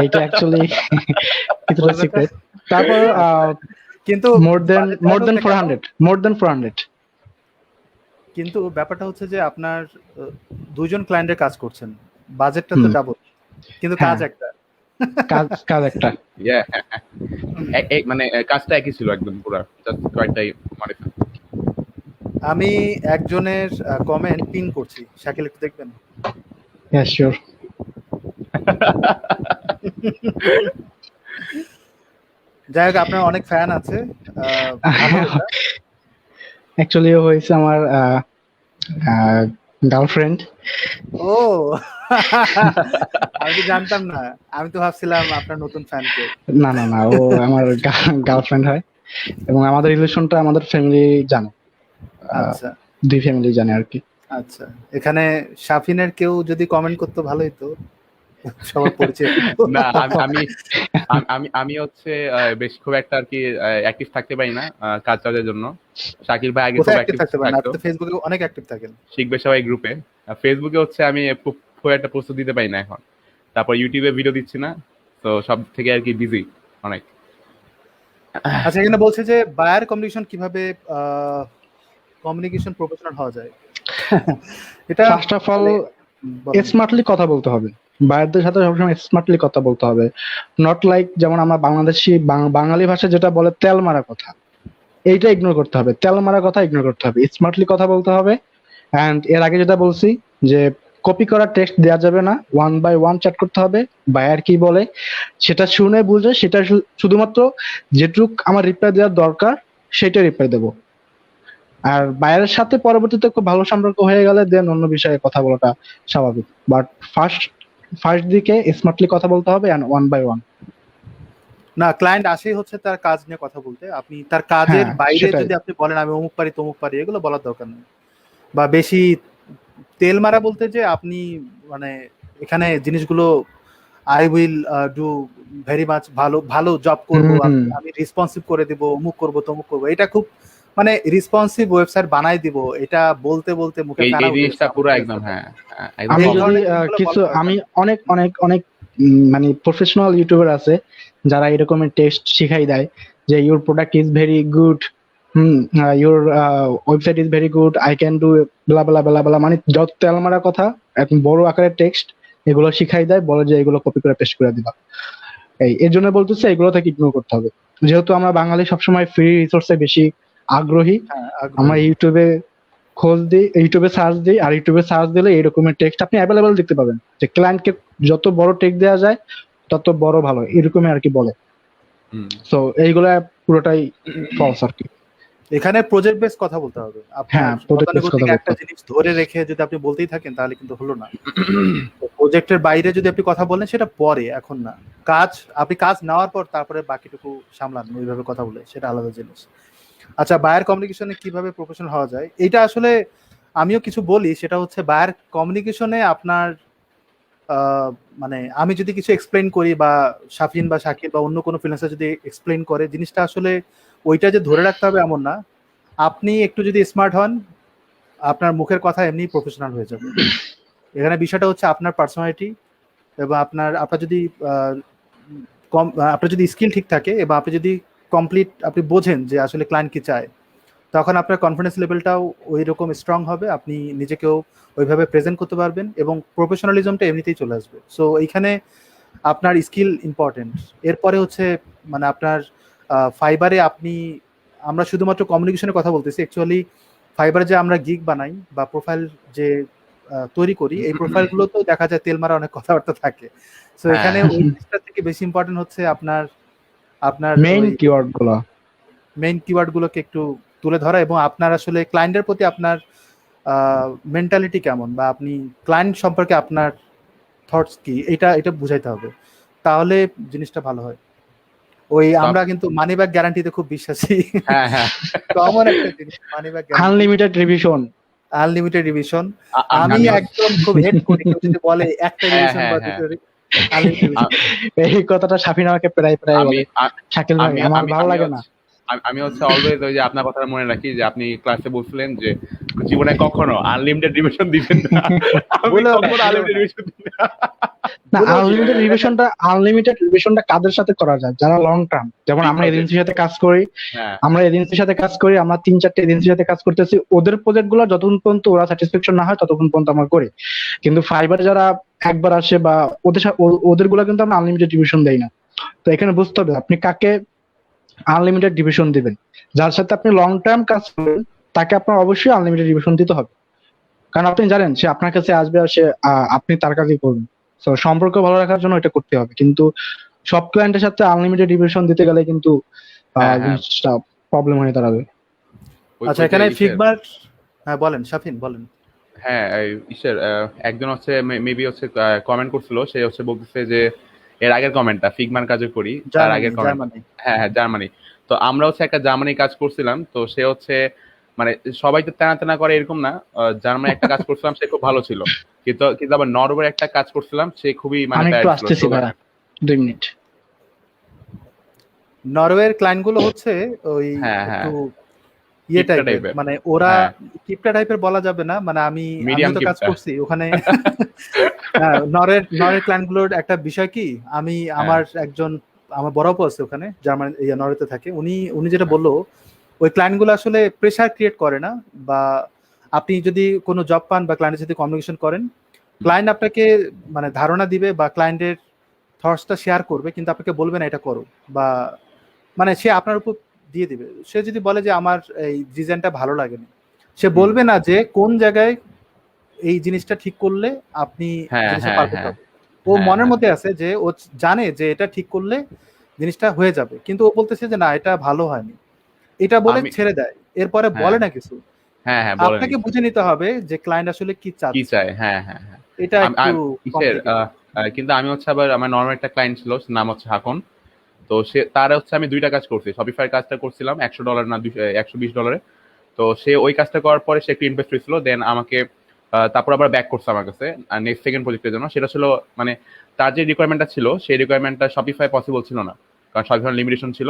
এইটা অ্যাকচুয়ালি কিছুটা সিক্রেট। তারপর কিন্তু মোর দেন budget টাইপও থাকে। 400 কিন্তু ব্যাপারটা হচ্ছে যে আপনার দুইজন ক্লায়েন্টের কাজ করছেন, বাজেটটা তো ডাবল, কিন্তু কাজ হ্যাঁ। একটা। কাজ একটা। Yeah, মানে কাজটা একই ছিল একদম পুরা, জাস্ট কয়েকটাই মডিফাই। আমি একজনের কমেন্ট পিন করছি, শাকিল একটু দেখবেন। হ্যাঁ, শিওর। যাই হোক, আপনার অনেক ফ্যান আছে, ভালো এটা। অ্যাকচুয়ালি হয়েছে আমার গার্লফ্রেন্ড। ও আমি তো জানতাম না, আমি তো ভাবছিলাম আপনার নতুন ফ্যানকে। না না না, ও আমার গার্লফ্রেন্ড হয়, এবং আমাদের রিলেশনটা আমাদের ফ্যামিলি জানে, আচ্ছা দুই ফ্যামিলি জানে আর কি। আচ্ছা, এখানে শাফিনের কেউ যদি কমেন্ট করতো ভালোই তো, সবার পরিচয় হতো। না, আমি আমি আমি হচ্ছে বেশ খুব একটা আর কি অ্যাক্টিভ থাকতে পারি না কাজ কাজের জন্য। শাকিল ভাই আগে খুব কোথায় অ্যাক্টিভ অ্যাক্টিভ থাকতে পারেন? থাকতো, আপনি তো ফেসবুকে অনেক অ্যাক্টিভ থাকেন। শিখবে সবাই গ্রুপে। ফেসবুকে হচ্ছে আমি খুব একটা পোস্ট দিতে পারি না এখন। তারপর ইউটিউবে ভিডিও দিচ্ছি না, তো সব থেকে আর কি বিজি অনেক। আচ্ছা, এখানে বলছে যে বায়ার কমিউনিকেশন কিভাবে কমিউনিকেশন প্রফেশনাল হওয়া যায়। এটা ফার্স্ট অফ অল স্মার্টলি কথা বলতে হবে, বায়ারদের সাথে সবসময় স্মার্টলি কথা বলতে হবে। নট লাইক যেমন আমরা বাংলাদেশি বাঙালি ভাষা যেটা বলে তেল মারা কথা, এইটা ইগনোর করতে হবে। তেল মারা কথা ইগনোর করতে হবে, স্মার্টলি কথা বলতে হবে। অ্যান্ড এর আগে যেটা বলছি যে কপি করা টেক্সট দেওয়া যাবে না, 1 by 1 চ্যাট করতে হবে। বায়ার কি বলে সেটা শুনে বুঝে সেটা শুধুমাত্র যেটুক আমার রিপ্লাই দেওয়ার দরকার সেটা রিপ্লাই দেবো। আর বায়ারের সাথে পরবর্তীতে খুব ভালো সম্পর্ক হয়ে গেলে দেন অন্য বিষয়ে কথা বলাটা স্বাভাবিক। বাট ফার্স্ট দিকে স্মার্টলি কথা বলতে হবে এন্ড 1 by 1। না, ক্লায়েন্ট আসেই হচ্ছে তার কাজ নিয়ে কথা বলতে, আপনি তার কাজের হ্যাঁ, বাইরে সেটাই। যদি আপনি বলেন আমি অমুক পারি তমুক পারি, এগুলো বলার দরকার নেই। বা বেশি তেল মারা বলতে যে আপনি মানে এখানে জিনিসগুলো I will do very much, ভালো ভালো জব করবো, আমি রেসপন্সিভ করে দিব, অমুক করবো তমুক করবো, এটা খুব মানে রেসপন্সিভ ওয়েবসাইট বানাই দিব, এটা বলতে বলতে মুখে এই ফেনা এই উঠে জিনিসটা গেছে পুরো আমার একদম, কাছে। হ্যাঁ একদম আমি এই যদি ধরনের জিনিসগুলো কিছু বলা দরকার আমি নেই। অনেক মানে প্রফেশনাল ইউটিউবার আছে যারা এরকমের টেস্ট শিখাই দেয় যে your product is very good, your website is very good, I can do blah blah blah blah, মানে যত তেল মারা কথা এখন বড় আকারের টেক্সট এগুলো শিখাই দেয়, বলে যে এগুলো কপি করে পেস্ট করে দিবা। এর জন্য বলতেছে এগুলো থেকে ইগনোর করতে হবে। যেহেতু আমরা বাঙালি সবসময় ফ্রি রিসোর্সে বেশি আগ্রহী, হ্যাঁ, আমরা ইউটিউবে খোঁজ দিই, ইউটিউবে সার্চ দিই, আর ইউটিউবে সার্চ দিলে এরকমের টেক্সট আপনি অ্যাভেলেবেল দেখতে পাবেন যে ক্লায়েন্টকে যত বড় টেক্সট দেওয়া যায় তত বড় ভালো, এরকমই আর কি বলে। সো এইগুলা পুরোটাই ফলস আর কি। এখানে প্রজেক্ট বেস কথা বলতে হবে। হ্যাঁ, project based কথা একটা বলতে জিনিস ধরে রেখে যদি আপনি বলতেই থাকেন তাহলে কিন্তু হলো না। প্রজেক্টের বাইরে যদি আপনি কথা বলেন সেটা পরে, এখন না। আপনি কাজ নেওয়ার পর তারপরে বাকিটুকু সামলান ওইভাবে কথা বলে, সেটা আলাদা জিনিস। আচ্ছা, বায়ার কমিউনিকেশনে কিভাবে প্রফেশনাল হওয়া যায়, এটা আসলে আমিও কিছু বলি। সেটা হচ্ছে বায়ার কমিউনিকেশনে আপনার মানে আমি যদি কিছু এক্সপ্লেইন করি বা শাফিন বা শাকির বা অন্য কোনো ফ্রিল্যান্সার যদি এক্সপ্লেইন করে, জিনিসটা আসলে ওইটা যে ধরে রাখতে হবে এমন না। আপনি একটু যদি স্মার্ট হন, আপনার মুখের কথা এমনি প্রফেশনাল হয়ে যাবে। এখানে বিষয়টা হচ্ছে আপনার পার্সোনালিটি এবং আপনার যদি আপনার যদি স্কিল ঠিক থাকে এবং আপনি যদি কমপ্লিট আপনি বোঝেন যে আসলে ক্লায়েন্ট কি চায়, তখন আপনার কনফিডেন্স লেভেলটাও ওই রকম স্ট্রং হবে, আপনি নিজেকেও ওইভাবে প্রেজেন্ট করতে পারবেন এবং প্রফেশনালিজমটা এমনিতেই চলে আসবে। সো এইখানে আপনার স্কিল ইম্পর্টেন্ট। এরপরে হচ্ছে মানে আপনার ফাইবারে আমরা শুধুমাত্র কমিউনিকেশনের কথা বলতেছি, অ্যাকচুয়ালি ফাইবারে যে আমরা গিগ বানাই বা প্রোফাইল যে তৈরি করি, এই প্রোফাইলগুলো তো দেখা যায় তেল মারা অনেক কথাবার্তা থাকে। সো এখানে ওই জিনিসটা থেকে বেশি ইম্পর্টেন্ট হচ্ছে আপনার মেইন কিওয়ার্ডগুলো, মেইন কিওয়ার্ডগুলোকে একটু তুলে ধরা এবং আপনার আসলে ক্লায়েন্টের প্রতি আপনার মেন্টালিটি কেমন বা আপনি ক্লায়েন্ট সম্পর্কে আপনার থটস কি, এটা বুঝাইতে হবে, তাহলে জিনিসটা ভালো হয়। আমরা কিন্তু মানি ব্যাক গ্যারান্টিতে খুব বিশ্বাসী। হ্যাঁ কমন একটা জিনিস money back guarantee, unlimited revision. Unlimited revision আমি আমি একদম খুব হেট করি কেউ যদি বলে একটা হ্যাঁ রিভিশন হ্যাঁ বা হ্যাঁ দুটো আনলিমিটেড রিভিশন। এই কথাটা শাফিন আমাকে প্রায় প্রায় আমি বলে, শাকিল ভাই আমি আমার আমি ভালো আমি লাগে না। হচ্ছে আমি হচ্ছে অলওয়েজ ওই যে আপনার কথা মনে রাখি যে আপনি ক্লাসে বলছিলেন যে জীবনে কখনো আনলিমিটেড রিভিশন দিবেন না। আমি বলেও না, কখনো বলেও আনলিমিটেড না, রিভিশন দিই না। না, বলেও দিবেন আনলিমিটেড না। দেখেন, রিভিশনটা কাদের সাথে করা যায়? যারা লং টার্ম, যেমন বিগ আমরা প্রজেক্ট। এজেন্সির সাথে কাজ করি, হ্যাঁ আমরা 3-4টে এজেন্সির সাথে কাজ করতেছি, ওদের প্রজেক্ট গুলো যতক্ষণ পর্যন্ত ওরা স্যাটিসফ্যাকশন না হয় ততক্ষণ পর্যন্ত আমরা করি। কিন্তু ফাইবার যারা একবার আসে বা ওদের গুলা কিন্তু আমরা আনলিমিটেড ডিভিশন দেই না। তো এখানে বুঝতে হবে আপনি কাকে আনলিমিটেড ডিভিশন দিবেন। যার সাথে আপনি লং টার্ম কাজ করবেন তাকে আপনার অবশ্যই আনলিমিটেড ডিভিশন দিতে হবে, কারণ আপনি জানেন সে আপনার কাছে আসবে আর আপনি তার কাছেই করবেন। তো সম্পর্ক ভালো রাখার জন্য এটা করতে হবে, কিন্তু সব ক্লায়েন্টের সাথে আনলিমিটেড ডিভিশন দিতে গেলে কিন্তু হ্যাঁ হ্যাঁ জিনিসটা প্রবলেম হয়ে দাঁড়াবে। আচ্ছা এখানে ফিগমার, হ্যাঁ বলেন শাফিন বলেন। হ্যাঁ ইসের একজন হচ্ছে মেবি হচ্ছে কমেন্ট করছিল, সে হচ্ছে বলতেছে যে এর আগের কমেন্টটা ফিগমার কাজে করি তার আগের কমেন্ট। জার্মানি হ্যাঁ হ্যাঁ জার্মানি। তো আমরা হচ্ছে একটা জার্মানি কাজ করছিলাম, তো সে হচ্ছে মানে সবাই তো তেনা তেনা করে এরকম না, জার্মানি একটা কাজ করছিলাম সে খুব ভালো ছিল, কিন্তু কিন্তু আবার নরওয়ে একটা কাজ করছিলাম সে খুবই মানে আমি একটু bad ছিল, আসতেছি sugar ভাইয়া, 2 মিনিট। নরওয়ের ক্লায়েন্ট গুলো হচ্ছে ওই হ্যাঁ হ্যাঁ একটু ইয়ে কিপটা টাইপের, টাইপের। মানে ওরা হ্যাঁ কিপটা টাইপের বলা যাবে না, মানে আমিও মিডিয়াম তো কাজ কিপটা। করছি ওখানে। হ্যাঁ, নরওয়ের ক্লায়েন্ট গুলোর একটা বিষয় কি, আমি হ্যাঁ আমার বড় আপু আছে ওখানে জার্মানি নরওয়েতে থাকে, উনি যেটা বললো ওই ক্লায়েন্ট গুলো আসলে প্রেসার ক্রিয়েট করে না, বা আপনি যদি কোনো জব পান বা ক্লায়েন্টের সাথে কমিউনিকেশন করেন, ক্লায়েন্ট আপনাকে মানে ধারণা দিবে বা ক্লায়েন্টের থটসটা শেয়ার করবে, কিন্তু আপনাকে বলবে না এটা করো, বা মানে সে আপনার উপর দিয়ে দিবে। সে যদি বলে যে আমার এই ডিজাইনটা ভালো লাগেনি, সে হুম। বলবে না যে কোন জায়গায় এই জিনিসটা ঠিক করলে আপনি হ্যাঁ জিনিসটা হ্যাঁ পারফেক্ট হ্যাঁ হবে। ও হ্যাঁ মনের হ্যাঁ মধ্যে আছে যে ও জানে যে এটা ঠিক করলে জিনিসটা হয়ে যাবে, কিন্তু ও বলতেছে যে না এটা ভালো হয়নি, এটা বলে আমি ছেড়ে দেয়, এরপরে হ্যাঁ বলে না কিছু। হ্যাঁ হ্যাঁ বলেন আপনাকে বুঝে নিতে হবে যে ক্লায়েন্ট আসলে কি কি চাচ্ছে, চাই। হ্যাঁ হ্যাঁ হ্যাঁ এটা একটু কিসের কমপ্লিকেটেড। কিন্তু আমি হচ্ছে আবার আমার নর্মাল একটা ক্লায়েন্ট ছিল, নাম হচ্ছে হাকন। তো সে তার হচ্ছে আমি 2টা কাজ করছি, শপিফাই কাজটা করছিলাম $100 না $120। তো সে ওই কাজটা করার পরে সে একটু ইনভেস্ট হয়েছিল, দেন আমাকে তারপর আবার ব্যাক করছে আমার কাছে নেক্সট সেকেন্ড প্রজেক্টের জন্য। সেটা ছিল মানে তার যে রিকোয়ারমেন্টটা ছিল সেই রিকোয়ারমেন্টটা শপিফাই পসিবল ছিল না, কারণ শপিফাই লিমিটেশন ছিল।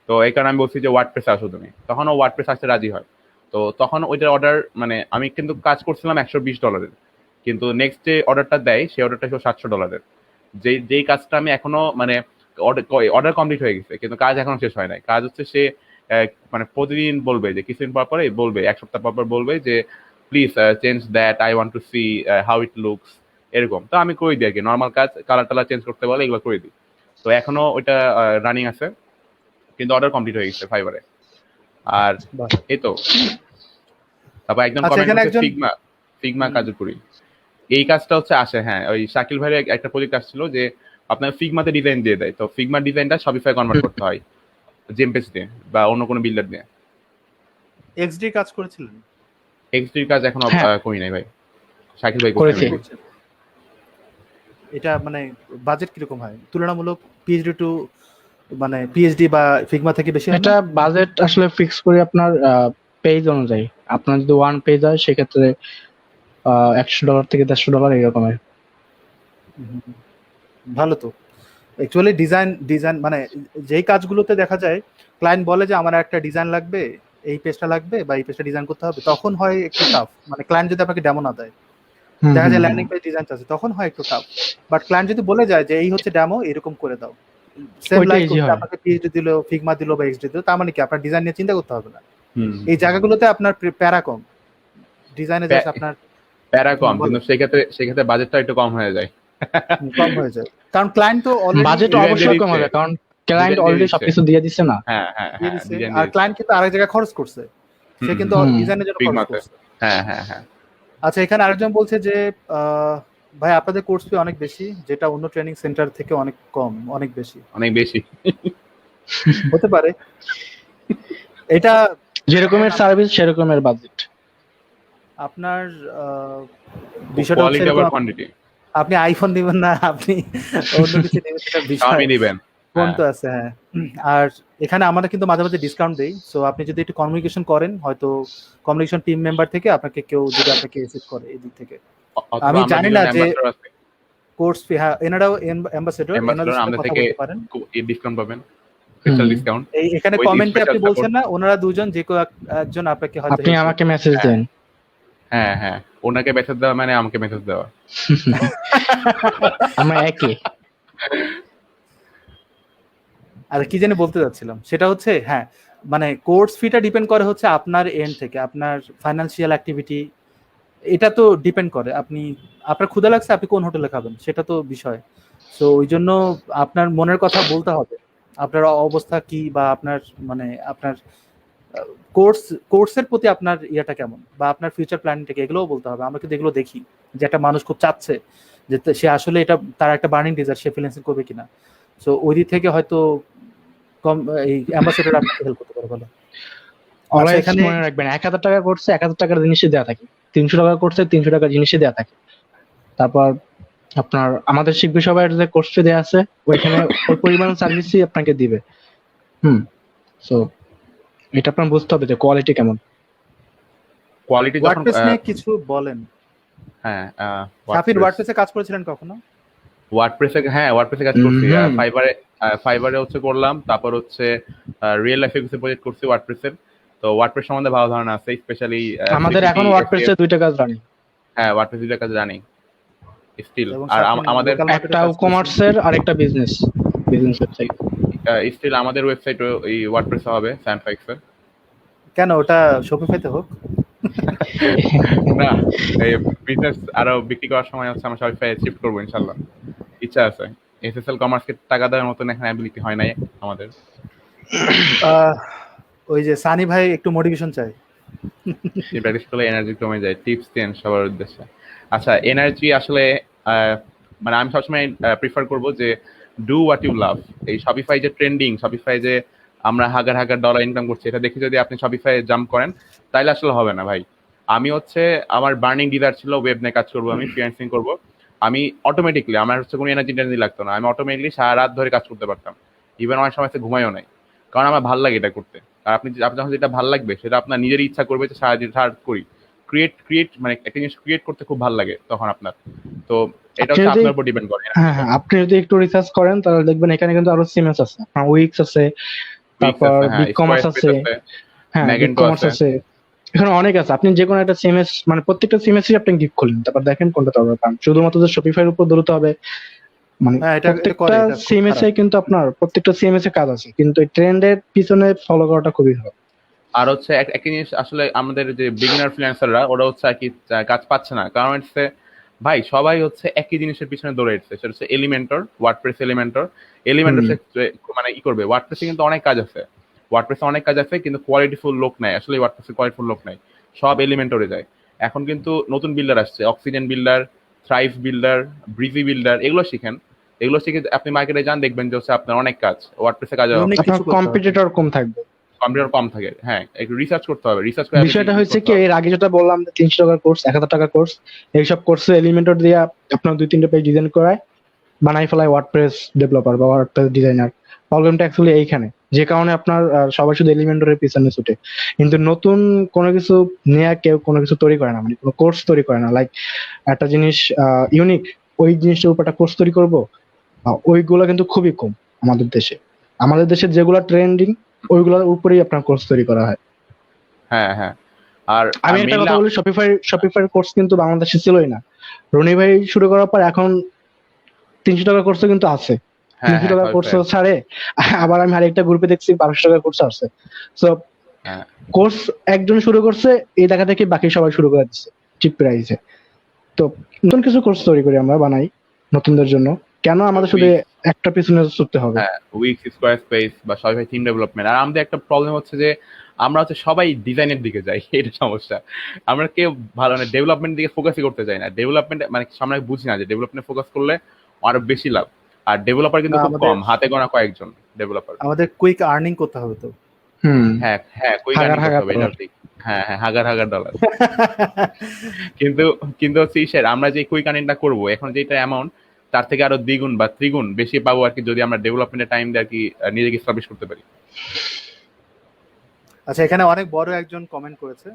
তো এই কারণে আমি বলছি যে ওয়ার্ডপ্রেসে আসো তুমি, তখন ও ওয়ার্ডপ্রেস আসতে রাজি হয়। তো তখন ওইটার অর্ডার মানে আমি কিন্তু কাজ করছিলাম $120, কিন্তু নেক্সট যে অর্ডারটা দেয় সেই অর্ডারটা ছিল $700। যেই কাজটা আমি এখনো মানে অর্ডার কমপ্লিট হয়ে গেছে কিন্তু কাজ এখনো শেষ হয় নাই। কাজ হচ্ছে সে মানে প্রতিদিন বলবে যে কিছুদিন পর পরে বলবে, 1 সপ্তাহ পর পর বলবে যে please change that, I want to C how it looks, এরকম। তো আমি করে দিই আর কি, নর্মাল কাজ কালার টালার চেঞ্জ করতে বলে এগুলো করে দিই। তো এখনো ওইটা রানিং আছে, কিন্তু অর্ডার কমপ্লিট হয়ে গেছে ফাইবারে। আর বাহ। এই তো তারপর একজন আচ্ছা কমেন্ট এখানে করছে একজন ফিগমা কাজ করি। এই কাজটা হচ্ছে আসে, হ্যাঁ ওই শাকিল ভাইয়ের একটা প্রজেক্ট আসছিল যে আপনার ফিগমাতে ডিজাইন দিয়ে দেয়, তো ফিগমার ডিজাইনটা শপিফাই কনভার্ট করতে হয় জেমপেজ দিয়ে বা অন্য কোনো বিল্ডার দিয়ে। এক্সডি কাজ করেছিলেন? এক্সডির কাজ এখনো হ্যাঁ করি নাই ভাই, শাকিল ভাই করেছি। করছে। এটা মানে বাজেট কিরকম হয় তুলনামূলক পিএইচডি টু, মানে পিএইচডি বা ফিগমা থেকে বেশি হয় না? এটা বাজেট আসলে ফিক্স করি আপনার পেজ অনুযায়ী। আপনার যদি 1 পেজ হয় সেক্ষেত্রে $100 থেকে $150 এরকমের। হুম, ভালো তো। অ্যাকচুয়ালি ডিজাইন মানে যেই কাজগুলোতে দেখা যায় ক্লায়েন্ট বলে যে আমার একটা ডিজাইন লাগবে, এই পেজটা লাগবে বা এই পেজটা ডিজাইন করতে হবে, তখন হয় একটু টাফ। মানে ক্লায়েন্ট যদি আপনাকে ডেমো না দেয়, দেখা যায় ল্যান্ডিং পেজ ডিজাইন আছে, তখন হয় একটু টাফ। বাট ক্লায়েন্ট যদি বলে যায় যে এই হচ্ছে ডেমো, এরকম করে দাও, সেম ওইটা লাইক ইজি হয়। আপনাকে পিএইচডি দিল, ফিগমা দিল বা এক্সডি দিল, তার মানে কি আপনার ডিজাইন নিয়ে চিন্তা করতে হবে না। হুম এই জায়গাগুলোতে আপনার প্যারা কম, ডিজাইনে জাস্ট আপনার প্যারা কম, বলো, কিন্তু সেক্ষেত্রে বাজেটটা একটু কম হয়ে যায়। কম হয়ে যায়, কারণ ক্লায়েন্ট তো অলরেডি বাজেট Design অবশ্যই দিয়ে কম হবে, দিচ্ছে, কারণ ক্লায়েন্ট ডিজাইন দিয়ে অলরেডি দিচ্ছে। সবকিছু দিয়ে দিচ্ছে না। হ্যাঁ হ্যাঁ দিয়ে হ্যাঁ দিচ্ছে, ডিজাইন আর দিয়ে ক্লায়েন্ট কিন্তু আরেক জায়গায় খরচ করছে, সে হুম, কিন্তু হুম। ডিজাইনের জন্য খরচ ফিগমাতে। করছে। হ্যাঁ হ্যাঁ হ্যাঁ আচ্ছা এখানে আরেকজন বলছে যে ভাই আপনাদের কোর্স ফি অনেক বেশি, যেটা অন্য ট্রেনিং সেন্টার থেকে অনেক কম, অনেক বেশি অনেক বেশি। হতে পারে। এটা যেরকমের সার্ভিস সেরকমের বাজেট। আপনার বিষয়টা হচ্ছে কোয়ালিটি আবার এরকম, কোয়ান্টিটি আপনি আইফোন দিবেন না, আপনি অন্য কিছু নেবেন, সেটা বিষয়, সবই নিবেন। ফোন হ্যাঁ তো আছে, হ্যাঁ আর এখানে আমরা কিন্তু মাঝে মাঝে ডিসকাউন্ট দেই, সো আপনি যদি একটু কমিউনিকেশন করেন, হয়তো কমিউনিকেশন টিম মেম্বার থেকে আপনাকে কেউ যদি আপনাকে অ্যাসিস্ট করে এই দিক থেকে। অথবা আমি আমরা জানি দুজন না যে অ্যাম্বাসেডর আছে, কোর্স ফি, হ্যাঁ এনারাও অ্যাম্বাসেডর, এনাদের সাথে আমাদের কথা থেকে বলতে পারেন। ডিসকাউন্ট পাবেন, স্পেশাল ডিসকাউন্ট। এই এখানে ওই কমেন্টে স্পেশাল আপনি বলছেন সাপোর্ট। না, ওনারা দুজন যে কেউ একজন আপনাকে হয়তো আপনি help আমাকে করবে। মেসেজ হ্যাঁ দেন। হ্যাঁ হ্যাঁ, ওনাকে মেসেজ দেওয়া মানে আমাকে মেসেজ দেওয়া। আমরা একই। আর কি জানি বলতে যাচ্ছিলাম, সেটা হচ্ছে হ্যাঁ মানে কোর্স ফিটা ডিপেন্ড করে হচ্ছে আপনার এন্ড থেকে, আপনার ফাইন্যান্সিয়াল অ্যাক্টিভিটি, এটা তো ডিপেন্ড করে আপনি, আপনার ক্ষুধা লাগছে আপনি কোন হোটেলে খাবেন সেটা তো বিষয়। সো ওই জন্য আপনার মনের কথা বলতে হবে, আপনার অবস্থা কি, বা আপনার মানে আপনার কোর্সের প্রতি আপনার ইয়েটা কেমন, বা আপনার ফিউচার প্ল্যানিংটা এগুলোও বলতে হবে। আমরা কিন্তু এগুলো দেখি যে একটা মানুষ খুব চাচ্ছে যে সে আসলে এটা তার একটা বার্নিং ডিজায়ার, সে ফ্রিল্যান্সিং করবে কিনা। সো ওই দিক থেকে হয়তো কম এই অ্যাম্বাসেডর আপনাকে হেল্প করতে পারে ভালো। আচ্ছা অলওয়েজ এখানে মনে রাখবেন 1000 টাকা করছে 1000 টাকার জিনিসই দেওয়া থাকে, 300 টাকা করছে 300 টাকার জিনিসই দেওয়া থাকে। তারপর আপনার আমাদের শিল্পী সবার যে কোর্স ফি দেওয়া আছে ওইখানে ওই পরিমাণ সার্ভিসই আপনাকে দিবে। সো এটা আপনার বুঝতে হবে যে কোয়ালিটি কেমন। কোয়ালিটি যখন ওয়ার্ডপ্রেস নিয়ে কিছু বলেন। হ্যাঁ শাফির ওয়ার্ডপ্রেসে কাজ করেছিলেন কখনো? ওয়ার্ডপ্রেসে কাজ করছি। ফাইবারে হচ্ছে করলাম, তারপর হচ্ছে রিয়েল লাইফে কিছু প্রজেক্ট করছি ওয়ার্ডপ্রেসের। তো ওয়ার্ডপ্রেস সম্বন্ধে ভালো ধারণা আছে, স্পেশালি আমাদের এখন ওয়ার্ডপ্রেসে দুইটা কাজ রানি, হ্যাঁ ওয়ার্ডপ্রেস দুইটা কাজ জানি স্টিল। এবং আর শাফির আমাদের local market এ একটা কাজ করেছেন। কমার্সের আর একটা বিজনেস ওয়েবসাইট। স্টিল আমাদের ওয়েবসাইটও এই ওয়ার্ডপ্রেস হবে স্যানফাইক্সের। কেন ওটা শপিফাইতে হোক? না, এই বিজনেস আরো বিক্রি করার সময় হচ্ছে আমরা শপিফাই শিফট করবো ইনশাল্লাহ, ইচ্ছা আছে। এসএসএল কমার্সকে টাকা দেওয়ার মতন এখন অ্যাবিলিটি হয় নাই আমাদের। ওই যে সানি ভাই একটু মোটিভেশন চাই। এই প্র্যাকটিস করলে এনার্জি কমে যায়, টিপস দেন সবার উদ্দেশ্যে। আচ্ছা, এনার্জি আসলে মানে আমি সবসময় প্রিফার করবো যে ডু হোয়াট ইউ লাভ। এই শপিফাই যে ট্রেন্ডিং, শপিফাই যে আমরা হাজার হাজার ডলার ইনকাম করছি, এটা দেখে যদি আপনি শপিফাই জাম্প করেন তাহলে আসলে হবে না ভাই। আমি হচ্ছে আমার বার্নিং ডিজায়ার ছিল ওয়েব নিয়ে কাজ করবো, আমি ফ্রিল্যান্সিং করবো। আমি অটোমেটিকলি, আমার হচ্ছে কোনো এনার্জি লাগতো না, আমি অটোমেটিকলি সারা রাত ধরে কাজ করতে পারতাম। ইভেন অনেক সময় ঘুমাইও নাই, কারণ আমার ভালো লাগে এটা করতে। আর আপনি যখন যেটা ভালো লাগবে সেটা আপনার নিজের ইচ্ছা করবে যে সারাদিন করি। ক্রিয়েট মানে একটা জিনিস ক্রিয়েট করতে খুব ভালো লাগে তখন আপনার। তো এটা হচ্ছে আপনার উপর ডিপেন্ড করে। হ্যাঁ, আপনি যদি একটু রিসার্চ করেন তাহলে দেখবেন এখানে কিন্তু আরো সিএমএস আছে, উইক্স আছে, তারপর বিগ কমার্স আছে, হ্যাঁ বিগ কমার্স আছে, এখানে অনেক আছে। আপনি যে কোনো একটা সিএমএস মানে প্রত্যেকটা সিএমএস আপনি গিফট করলেন, তারপর দেখেন কোনটা দরকার পান। শুধুমাত্র যে শপিফাই এর উপর দৌড়তে হবে মানে প্রত্যেকটা সিএমএস এ কিন্তু আপনার প্রত্যেকটা সিএমএস এ কাজ আছে, কিন্তু এই ট্রেন্ডের পিছনে ফলো করাটা খুবই ভালো। আর হচ্ছে একটা জিনিস আসলে আমাদের যে বিগিনার ফ্রিল্যান্সাররা ওরা হচ্ছে আর কি কাজ পাচ্ছে না, কারণ হচ্ছে ভাই সবাই হচ্ছে একই জিনিসের পিছনে দৌড়াচ্ছে। সেটা হচ্ছে এলিমেন্টর, ওয়ার্ডপ্রেস এলিমেন্টর মানে ই করবে। ওয়ার্ডপ্রেসে কিন্তু অনেক কাজ আছে, কিন্তু কোয়ালিটিফুল লোক নাই আসলে। ওয়ার্ডপ্রেসে কোয়ালিটিফুল লোক নাই, সব এলিমেন্টরে যায়। এখন কিন্তু নতুন বিল্ডার আসছে, Oxygen builder, Thrive builder, Breezy builder, এগুলো শিখেন। এগুলো শিখে আপনি মার্কেটে যান, দেখবেন যে হচ্ছে আপনার অনেক কাজ ওয়ার্ডপ্রেসে কাজ হবে, আপনার কম্পিটিটর কম থাকবে, কম্পিউটার কম থাকে। হ্যাঁ, একটু রিসার্চ করতে হবে। রিসার্চ করে বিষয়টা হচ্ছে কি, এর আগে যেটা বললাম 300 টাকার কোর্স, 1000 টাকার কোর্স, এইসব কোর্সে এলিমেন্টর দিয়ে আপনার 2-3টা পেজ ডিজাইন করায় বানাই ফেলায় ওয়ার্ডপ্রেস ডেভেলপার বা ওয়ার্ডপ্রেস ডিজাইনার। প্রবলেমটা অ্যাকচুয়ালি এইখানে, যে কারণে আপনার সবাই শুধু এলিমেন্টরের পিছনে ছুটে, কিন্তু নতুন কোনো কিছু নিয়ে কেউ কোনো কিছু তৈরি করে না, মানে কোনো কোর্স তৈরি করে না। লাইক একটা জিনিস ইউনিক, ওই জিনিসটার উপর একটা কোর্স তৈরি করবো, ওইগুলো কিন্তু খুবই কম আমাদের দেশে। আমাদের দেশে যেগুলো ট্রেন্ডিং ওইগুলোর উপরেই আপনার কোর্স তৈরি করা হয়। হ্যাঁ। আর আমি একটা কথা বলি, শপিফাই কোর্স কিন্তু বাংলাদেশে ছিলই না। রনি ভাই শুরু করার পর এখন 300 টাকার কোর্স কিন্তু আছে। 300 টাকার কোর্স ছাড়ে, আবার আমি আরেকটা গ্রুপে দেখছি 1200 টাকার কোর্স আছে। সো কোর্স একজন শুরু করছে, এই টাকা থেকে বাকি সবাই শুরু করে দিচ্ছে চিপ প্রাইসে। তো নতুন কিছু কোর্স তৈরি করি আমরা, বানাই নতুনদের জন্য। কেন আমাদের শুধু একটা পিছনে ছুটতে হবে? হ্যাঁ, উইক্স, স্কোয়ারস্পেস বা শপিফাই থিম ডেভেলপমেন্ট। আর আমাদের একটা প্রবলেম হচ্ছে যে আমরা হচ্ছে সবাই ডিজাইনের দিকে যাই, এটা সমস্যা। আমরা কেউ ভালো মানে ডেভেলপমেন্ট দিকে ফোকাসই করতে চাই না। ডেভেলপমেন্ট মানে আমরা বুঝি না যে ডেভেলপমেন্টে ফোকাস করলে আরো বেশি লাভ। আর ডেভেলপার কিন্তু খুব কম, হাতে গোনা কয়েকজন ডেভেলপার। আমাদের কুইক আর্নিং করতে হবে তো। হ্যাঁ, কুইক আর্নিং করতে হবে, এটা ঠিক। হ্যাঁ, হাজার ডলার। কিন্তু হচ্ছে আমরা যে কুইক আর্নিংটা করবো এখন, যেটা অ্যামাউন্ট, তার থেকে আরো দ্বিগুণ বা ত্রিগুণ বেশি পাবো আর কি, যদি আমরা ডেভেলপমেন্টের টাইম দিয়ে আর কি নিজেকে এস্টাবলিশ করতে পারি। আচ্ছা, এখানে অনেক বড় একজন কমেন্ট করেছে,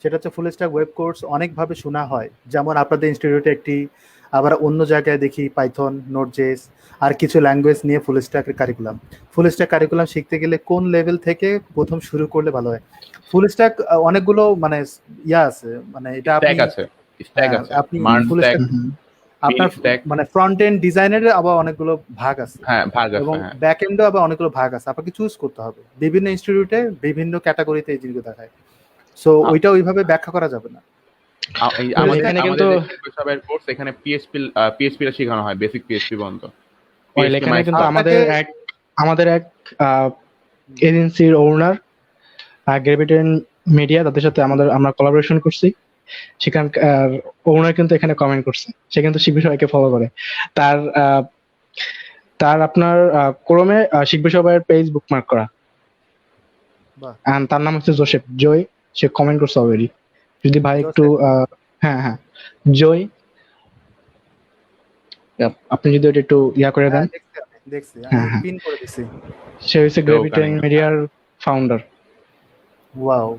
সেটা হচ্ছে ফুল স্ট্যাক ওয়েব কোর্স অনেকভাবে শোনা হয়, যেমন আপনাদের ইনস্টিটিউটে একটি, আবার অন্য জায়গায় দেখি পাইথন, নোট.জেএস আর কিছু ল্যাঙ্গুয়েজ নিয়ে ফুল স্ট্যাকের কারিকুলাম। ফুল স্ট্যাক কারিকুলাম শিখতে গেলে কোন লেভেল থেকে প্রথম শুরু করলে ভালো হয়? ফুল স্ট্যাক অনেকগুলো মানে আছে, মানে এটা আপনি স্ট্যাক আছে, আপনি মার্ন ফুল স্ট্যাক, স্ট্যাক আপনার স্ট্যাক, মানে ফ্রন্ট এন্ড ডিজাইনের আবার অনেকগুলো ভাগ আছে, হ্যাঁ ভাগ আছে, এবং হ্যাঁ ব্যাক এন্ডও আবার অনেকগুলো ভাগ আছে। আপনাকে চুজ করতে হবে, বিভিন্ন ইনস্টিটিউটে বিভিন্ন ক্যাটাগরিতে এই জিনিসগুলো দেখায়, সো ওইটা ওইভাবে ব্যাখ্যা করা যাবে না। এখানে কিন্তু কোর্স এখানে পিএইচপি টা শেখানো হয়, বেসিক পিএইচপি পর্যন্ত। এখানে কিন্তু আমাদের এক এজেন্সির ওনার গ্র্যাভিটেন মিডিয়া, তাদের সাথে আমরা কোলাবোরেশন করছি, সেখানকার ওনার কিন্তু এখানে কমেন্ট করছে, সে কিন্তু শিখবে সবাইকে ফলো করে। তার আপনার ক্রোমে শিখবে সবাইয়ের পেজ বুকমার্ক করা, তার নাম হচ্ছে জোসেফ জয়, সে কমেন্ট করছে অলরেডি। যদি ভাই একটু হ্যাঁ জয়, আপনি যদি ওটা একটু করে দেন। দেখছি আমি পিন করে দিছি। সে হচ্ছে গ্র্যাভিটেন মিডিয়ার founder. Wow,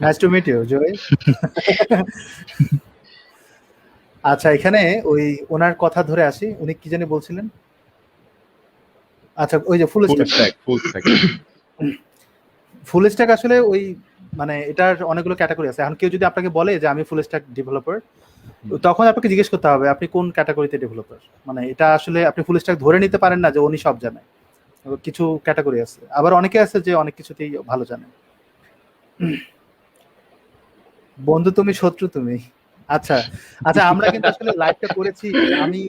nice to meet you Joy. আচ্ছা, এখানে ওই ওনার কথা ধরে আসি, উনি কি জানি বলছিলেন? আচ্ছা, ওই যে ফুল স্ট্যাক আসলে ওই মানে এটার অনেকগুলো ক্যাটাগরি আছে। এখন কেউ যদি আপনাকে বলে যে আমি ফুল স্ট্যাক ডেভেলপার, তখন আপনাকে জিজ্ঞেস করতে হবে আপনি কোন ক্যাটাগরিতে ডেভেলপার। মানে এটা আসলে আপনি ফুল স্ট্যাক ধরে নিতে পারেন না যে উনি সব জানে, কিছু ক্যাটাগরি আছে। আবার অনেকে আছে যে অনেক কিছুতেই ভালো জানে। বন্ধু তুমি, শত্রু তুমি। আচ্ছা আচ্ছা, আমরা কিন্তু আসলে লাইভটা করেছি, আমি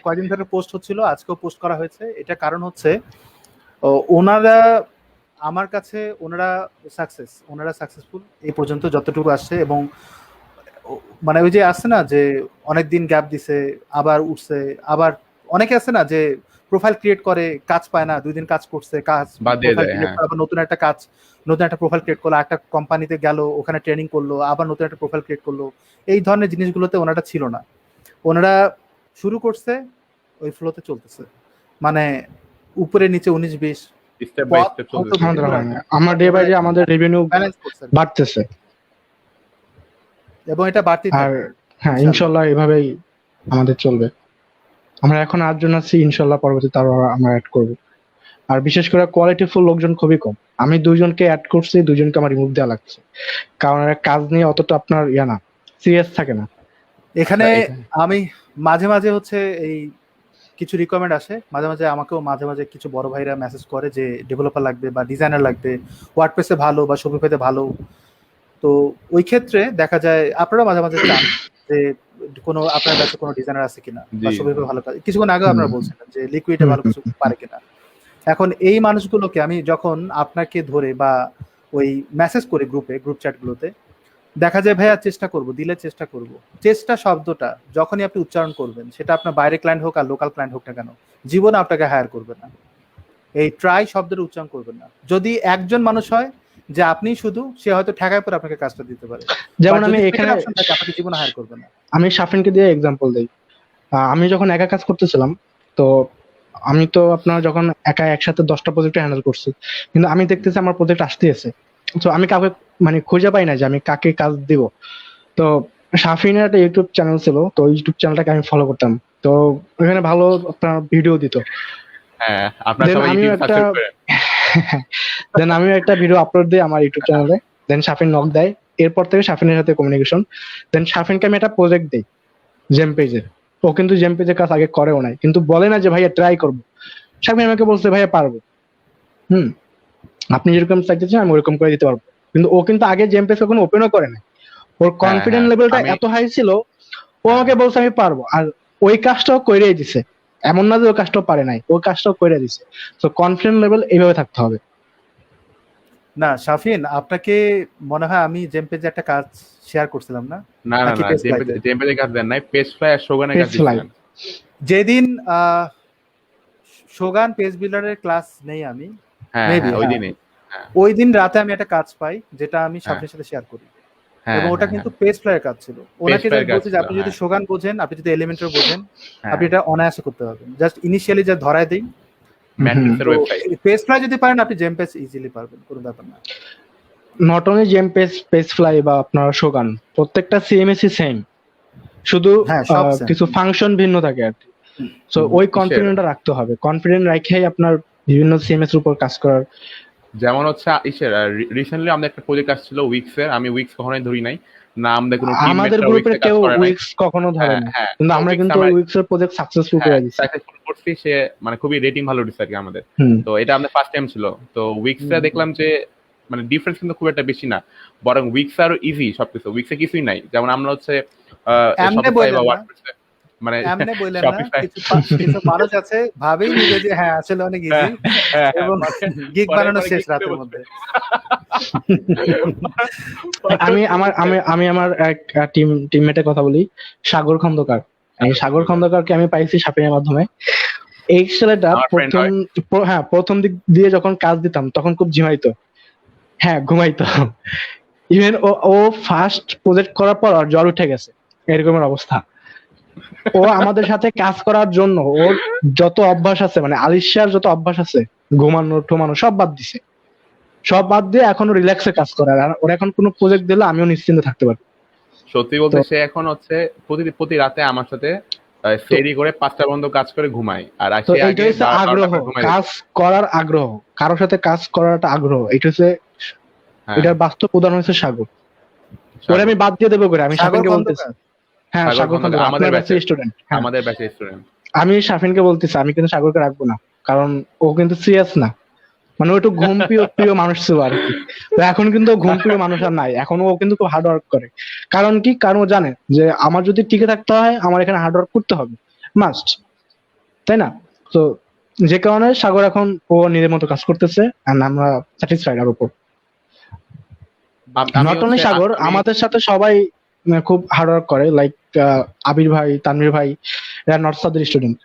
কয়েকদিন ধরে পোস্ট হচ্ছিল, আজকেও পোস্ট করা হয়েছে। এটা কারণ হচ্ছে ওনারা আমার কাছে, ওনারা সাকসেসফুল এই পর্যন্ত যতটুকু আসছে, এবং মানে ওই যে আসছে না যে অনেকদিন গ্যাপ দিছে আবার উঠছে, আবার অনেকে আছে না যে প্রোফাইল ক্রিয়েট করে, কাজ পায় না, 2 দিন কাজ করছে, কাজ আবার নতুন একটা প্রোফাইল ক্রিয়েট করলো, একটা কোম্পানিতে গেল, ওখানে ট্রেনিং করলো, আবার নতুন একটা প্রোফাইল ক্রিয়েট করলো। এই ধরনের জিনিসগুলোতে ওনারা ছিল না, ওনারা শুরু করছে ওই ফ্লোতে চলতেছে, মানে উপরে নিচে 19-20 আমরা ডে বাই ডে আমাদের রেভিনিউ বাড়তেছে, এবং এটা বাড়তি আর হ্যাঁ ইনশাআল্লাহ এভাবেই আমাদের চলবে। আমরা এখন 8 জন আছি, ইনশাআল্লাহ পরবর্তীতে আরো আমরা অ্যাড করব। আর বিশেষ করে কোয়ালিটিফুল লোকজন খুবই কম, আমি 2 জনকে অ্যাড করছি, 2 জনকে আমার রিমুভ দেওয়া লাগছে, কারণ কাজ নিয়ে অতটা আপনার না সিরিয়াস থাকে না এখানে। আমি মাঝে মাঝে হচ্ছে এই কিছু রিকোয়ারমেন্ট আসে, মাঝে মাঝে আমাকেও মাঝে মাঝে কিছু বড় ভাইরা মেসেজ করে যে ডেভেলপার লাগবে বা ডিজাইনার লাগবে, ওয়ার্ডপ্রেসে ভালো বা শপিফাইতে ভালো। তো ওই ক্ষেত্রে দেখা যায় আপনারা মাঝে মাঝে চান যে কোনো আপনার কাছে কোনো ডিজাইনার আছে কিনা, বা শপিফাই ভালো কাজ, কিছুক্ষণ আগেও আপনারা বলছিলেন যে লিকুইডে ভালো কিছু পারে কিনা। এখন এই মানুষগুলোকে আমি যখন আপনাকে ধরে বা ওই মেসেজ করি গ্রুপ চ্যাটগুলোতে, দেখা যায় ভাইয়া চেষ্টা করব, দিলে চেষ্টা করব, চেষ্টা শব্দটা যখনই আপনি উচ্চারণ করবেন, সেটা আপনার বাইরে ক্লায়েন্ট হোক আর লোকাল ক্লায়েন্ট হোক না কেন, জীবনে আপনাকে হায়ার করবে না। এই ট্রাই শব্দের উচ্চারণ করবেন না। যদি একজন মানুষ হয় যে আপনি শুধু, সে হয়তো ঠেকায় পরে আপনাকে কাজটা দিতে পারে, যেমন আমি এখানে আপনাকে জীবনে হায়ার করবে না। আমি শাফিনকে দিয়ে এক্সাম্পল দেই। আমি যখন একা কাজ করতেছিলাম, তো আমি তো আপনার যখন একা একসাথে 10টা প্রজেক্ট হ্যান্ডেল করছি, কিন্তু আমি দেখতেছি আমার প্রজেক্ট আসতেছে, তো আমি কাউকে মানে খুঁজে পাই না যে আমি কাকে কাজ দিব। তো শাফিনের একটা ইউটিউব চ্যানেল ছিল, তো ইউটিউব চ্যানেলটাকে আমি ফলো করতাম, তো ওখানে ভালো আপনার ভিডিও দিত। দেন আমিও একটা ভিডিও আপলোড দিই আমার ইউটিউব চ্যানেলে, দেন শাফিন নক দেয়, এরপর থেকে শাফিনের সাথে কমিউনিকেশন। দেন শাফিনকে আমি একটা প্রজেক্ট দিই জেম পেজে, ও কিন্তু জেম পেজের কাজ আগে করেও নাই, কিন্তু বলে না যে ভাইয়া ট্রাই করবো। শাফিন আমাকে বলছে ভাইয়া পারবো, আপনি যেরকম চাইতেছেন আমি ওরকম করে দিতে পারবো, কিন্তু ও কিন্তু আগে জেম পেজ কখনো ওপেনও করে নাই। ওর কনফিডেন্স লেভেলটা এত হাই ছিল, ও আমাকে বলছে আমি পারবো, আর ওই কাজটাও কইরেই দিছে, এমন না যে ওই কাজটাও পারে নাই, ওই কাজটাও কইরে দিছে। তো কনফিডেন্স লেভেল এইভাবে থাকতে হবে। না শাফিন, আপনাকে মনে হয় আমি জেম পেজে একটা কাজ শেয়ার করছিলাম না? না না না, জেম পেজে কাজ দেন নাই, পেজ ফ্লাই আর শোগানের কাজ দিয়েছিলেন। যেদিন শোগান পেজ বিল্ডারের ক্লাস নেই আমি, ওই দিন রাতে আমি একটা কাজ পাই যেটা আমি শাফিনের সাথে শেয়ার করি। হ্যাঁ এবং ওটা হ্যাঁ কিন্তু হ্যাঁ পেজ ফ্লাইয়ের কাজ ছিল। ওনাকে ফ্লাইয়ের জাস্ট কাজ বলছি যে ছিল, আপনি যদি হ্যাঁ শোগান বোঝেন, আপনি যদি এলিমেন্টর বোঝেন, হ্যাঁ। আপনি এটা অনায়াসে করতে পারবেন। জাস্ট ইনিশিয়ালি যা ধরায় দেই। ম্যাট্রিক্সের তো ওয়েবসাইট। পেজ ফ্লাই যদি পারেন আপনি জেম পেজ ইজিলি পারবেন, কোনো ব্যাপার না। নট অনলি জেম পেজ, পেজ ফ্লাই বা আপনার শোগান, প্রত্যেকটা সিএমএসই সেম, শুধু হ্যাঁ, সব সেম। কিছু ফাংশন ভিন্ন থাকে আর কি। সো ওই কিসের? কনফিডেন্টটা রাখতে হবে, কনফিডেন্ট রাখেই আপনার বিভিন্ন সিএমএস এর উপর কাজ করার। যেমন হচ্ছে ইসের রিসেন্টলি আমাদের একটা প্রজেক্ট আসছিল উইক্স এর, আমি উইক্স কখনোই ধরি নাই না, আমাদের কোনো আমাদের টিমমেটরা গ্রুপের উইক্সে কাজ কেউ করে নাই। উইক্স কখনো ধরে হ্যাঁ না, হ্যাঁ, কিন্তু তো আমরা উইক্স কিন্তু আমরা উইক্স এর প্রজেক্ট সাকসেসফুল হ্যাঁ করে দিছি। সাকসেসফুল করছি, সে মানে খুবই রেটিং ভালো দিচ্ছে আর কি আমাদের। হুম। তো এটা আমাদের ফার্স্ট টাইম ছিল। তো উইক্সে দেখলাম যে মানে ডিফারেন্স কিন্তু খুব একটা বেশি না, বরং উইক্স আরো ইজি সবকিছু, উইক্সে কিছুই নাই। যেমন আমরা হচ্ছে এমনে শপিফাই বা বললেন না, ওয়ার্ডপ্রেসে মানে এমনে বললেন না, শপিফাই কিছু মানুষ আছে ভাবেই নিবে যে হ্যাঁ আসলে অনেক ইজি, এবং গিগ বানানো শেষ রাতের মধ্যে। আমি আমার এক টিমমেটের কথা বলি, সাগর খন্দকার। এই সাগর খন্দকারকে আমি পাইছি শাপিনের মাধ্যমে। এই ছেলেটা আমার friend হয়। প্রথম দিক দিয়ে যখন কাজ দিতাম তখন খুব ঝিমাইতো, হ্যাঁ ঘুমাইতো। ইভেন ও ফার্স্ট প্রজেক্ট করার পর আর জ্বর উঠে গেছে, এরকমের অবস্থা। ও আমাদের সাথে কাজ করার জন্য ওর যত অভ্যাস আছে, মানে আলিশার যত অভ্যাস আছে, ঘুমানো ঠোমানো সব বাদ দিছে, সব বাদ দিয়ে এখন রিল্যাক্সে কাজ করে। আর ওর এখন কোনো প্রজেক্ট দিলে আমিও নিশ্চিন্তে থাকতে পারি। সত্যি বলতে সে এখন হচ্ছে প্রতি রাতে আমার সাথে সেরি করে 5টা পর্যন্ত কাজ করে ঘুমায়, আর তো সে এইটা আগে হচ্ছে 12টা আগ্রহ, করে ঘুমায় কাজ যেত। করার আগ্রহ, কারোর সাথে কাজ করার একটা আগ্রহ, এটা হচ্ছে হ্যাঁ এটার বাস্তব উদাহরণ হচ্ছে সাগর। ওরে সাগর আমি বাদ দিয়ে দেবো করে, আমি সাগর শাফিনকে বলতেছি। খন্দকার। হ্যাঁ সাগর সাগর খন্দকার খন্দকার আমাদের আপনার ব্যাচের, ব্যাচের স্টুডেন্ট। হ্যাঁ আমাদের ব্যাচের স্টুডেন্ট। আমি শাফিনকে বলতেছি আমি কিন্তু সাগরকে রাখবো না, কারণ ও কিন্তু সিরিয়াস না, মানে ও একটু ঘুম প্রিয় মানুষ ছিল আর কি। তো এখন কিন্তু ও ঘুম প্রিয় মানুষ আর নাই, এখন ও কিন্তু খুব হার্ড ওয়ার্ক করে। কারণ কি, কারণ ও জানে যে আমার যদি টিকে থাকতে হয় আমার এখানে হার্ড ওয়ার্ক করতে হবে, মাস্ট, তাই না? তো যে কারণে সাগর এখন ও নিজের মতো কাজ করতেছে, and আমরা স্যাটিসফাইড আর উপর। আমি নট অনলি হচ্ছে সাগর, আমি আমাদের সাথে সবাই খুব হার্ড ওয়ার্ক করে, লাইক আবির ভাই, তানভীর ভাই, এরা নর্থ সাউথের স্টুডেন্ট,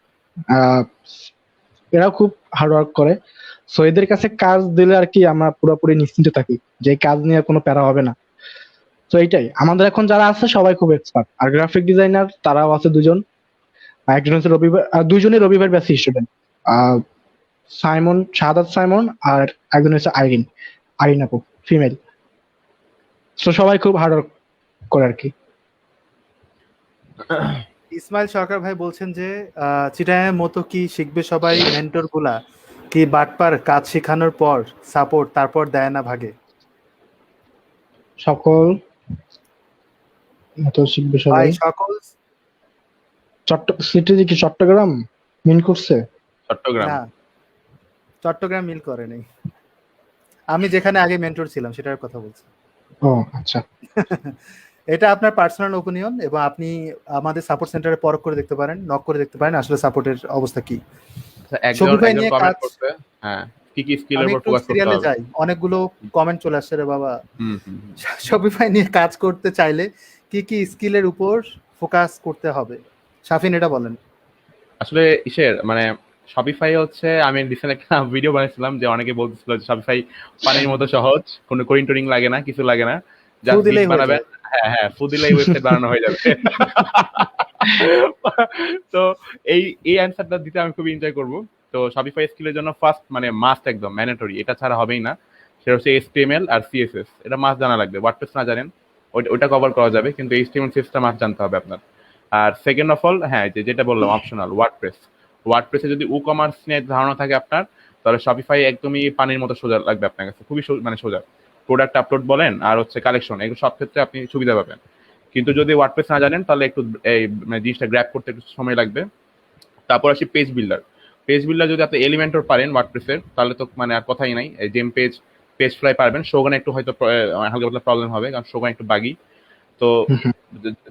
এরাও খুব হার্ড ওয়ার্ক করে। সো এদের কাছে কাজ দিলে আর কি আমরা পুরোপুরি নিশ্চিন্ত থাকি যে এই কাজ নিয়ে কোনো প্যারা হবে না। তো এইটাই আমাদের এখন যারা আছে সবাই খুব এক্সপার্ট। আর গ্রাফিক ডিজাইনার তারাও আছে দুজন, একজন হচ্ছে রবিবার, দুজনই রবিবার ব্যাচ স্টুডেন্ট, সাইমন, শাহাদাত সাইমন, আর একজন হচ্ছে আইরিন আপু, ফিমেল। তো সবাই খুব হার্ড ওয়ার্ক করে আর কি। ইসমাইল সরকার ভাই বলছেন যে চিটাগাংয়ের মতো কি শিখবে সবাই মেন্টর গুলা, কি বাটপার কাজ শেখানোর পর সাপোর্ট তারপর দেয় না ভাগে? সকল মতো শিখবে সবাই। ভাই সকল সিটি কি চট্টগ্রাম মিন করছে? চট্টগ্রাম। না, চট্টগ্রাম মিল করে নাই, আমি যেখানে আগে মেন্টর ছিলাম সেটার কথা বলছি। ও আচ্ছা, এটা আপনার পার্সোনাল ওপিনিয়ন, এবং আপনি আমাদের সাপোর্ট সেন্টারে পরখ করে দেখতে পারেন, নক করে দেখতে পারেন আসলে সাপোর্টের অবস্থা কি। আচ্ছা, একজন শপিফাই একজন নিয়ে কমেন্ট কাজ, করছে, হ্যাঁ কি স্কিলের আমি উপর একটু ফোকাস করতে সিরিয়ালে হবে। যাই, অনেকগুলো কমেন্ট চলে আসছে রে বাবা। হুম হুম হুম। শপিফাই নিয়ে কাজ করতে চাইলে কি স্কিলের উপর ফোকাস করতে হবে, শাফিন এটা বলেন। আসলে মানে শপিফাই হচ্ছে, আমি রিসেন্ট একটা ভিডিও বানিয়েছিলাম যে অনেকে বলতেছিল যে শপিফাই পানির মতো সহজ, কোনো কোডিং টোডিং লাগে না, কিছু লাগে না, জাস্ট দিলেই বিট হয়ে বানাবেন। যায়। হ্যাঁ হ্যাঁ, ফু দিলেই ওয়েবসাইট বানানো হয়ে যাবে। তো এই অ্যান্সারটা দিতে আমি খুব এনজয় করব। তো শপিফাই স্কিলের জন্য ফার্স্ট মানে মাস্ট, একদম ম্যান্ডেটরি, এটা ছাড়া হবেই না, সেটা হচ্ছে HTML আর CSS, এটা মাস্ট জানা লাগবে। ওয়ার্ডপ্রেস না জানেন ওইটা কভার করা যাবে, কিন্তু HTML CSS মাস্ট জানতে হবে আপনার। আর সেকেন্ড অফ অল, হ্যাঁ যেটা বললাম অপশনাল, ওয়ার্ডপ্রেসে যদি কমার্স নিয়ে ধারণা থাকে আপনার, তাহলে শপিফাই একদমই পানির মতো সোজা লাগবে আপনার কাছে, খুবই মানে সোজা। প্রোডাক্ট আপলোড বলেন আর হচ্ছে কালেকশন, এগুলো সব ক্ষেত্রে আপনি সুবিধা পাবেন। কিন্তু যদি ওয়ার্ডপ্রেস না জানেন তাহলে একটু এই মানে জিনিসটা গ্র্যাব করতে একটু সময় লাগবে। তারপর আসি পেজ বিল্ডার যদি আপনি এলিমেন্টর পারেন ওয়ার্ডপ্রেসের, তাহলে তো মানে আর কথাই নাই। জেম পেজ ফ্লাই পারবেন। শোগানে একটু হয়তো হালকা পাতলা প্রবলেম হবে, কারণ শোগান একটু বাগি। তো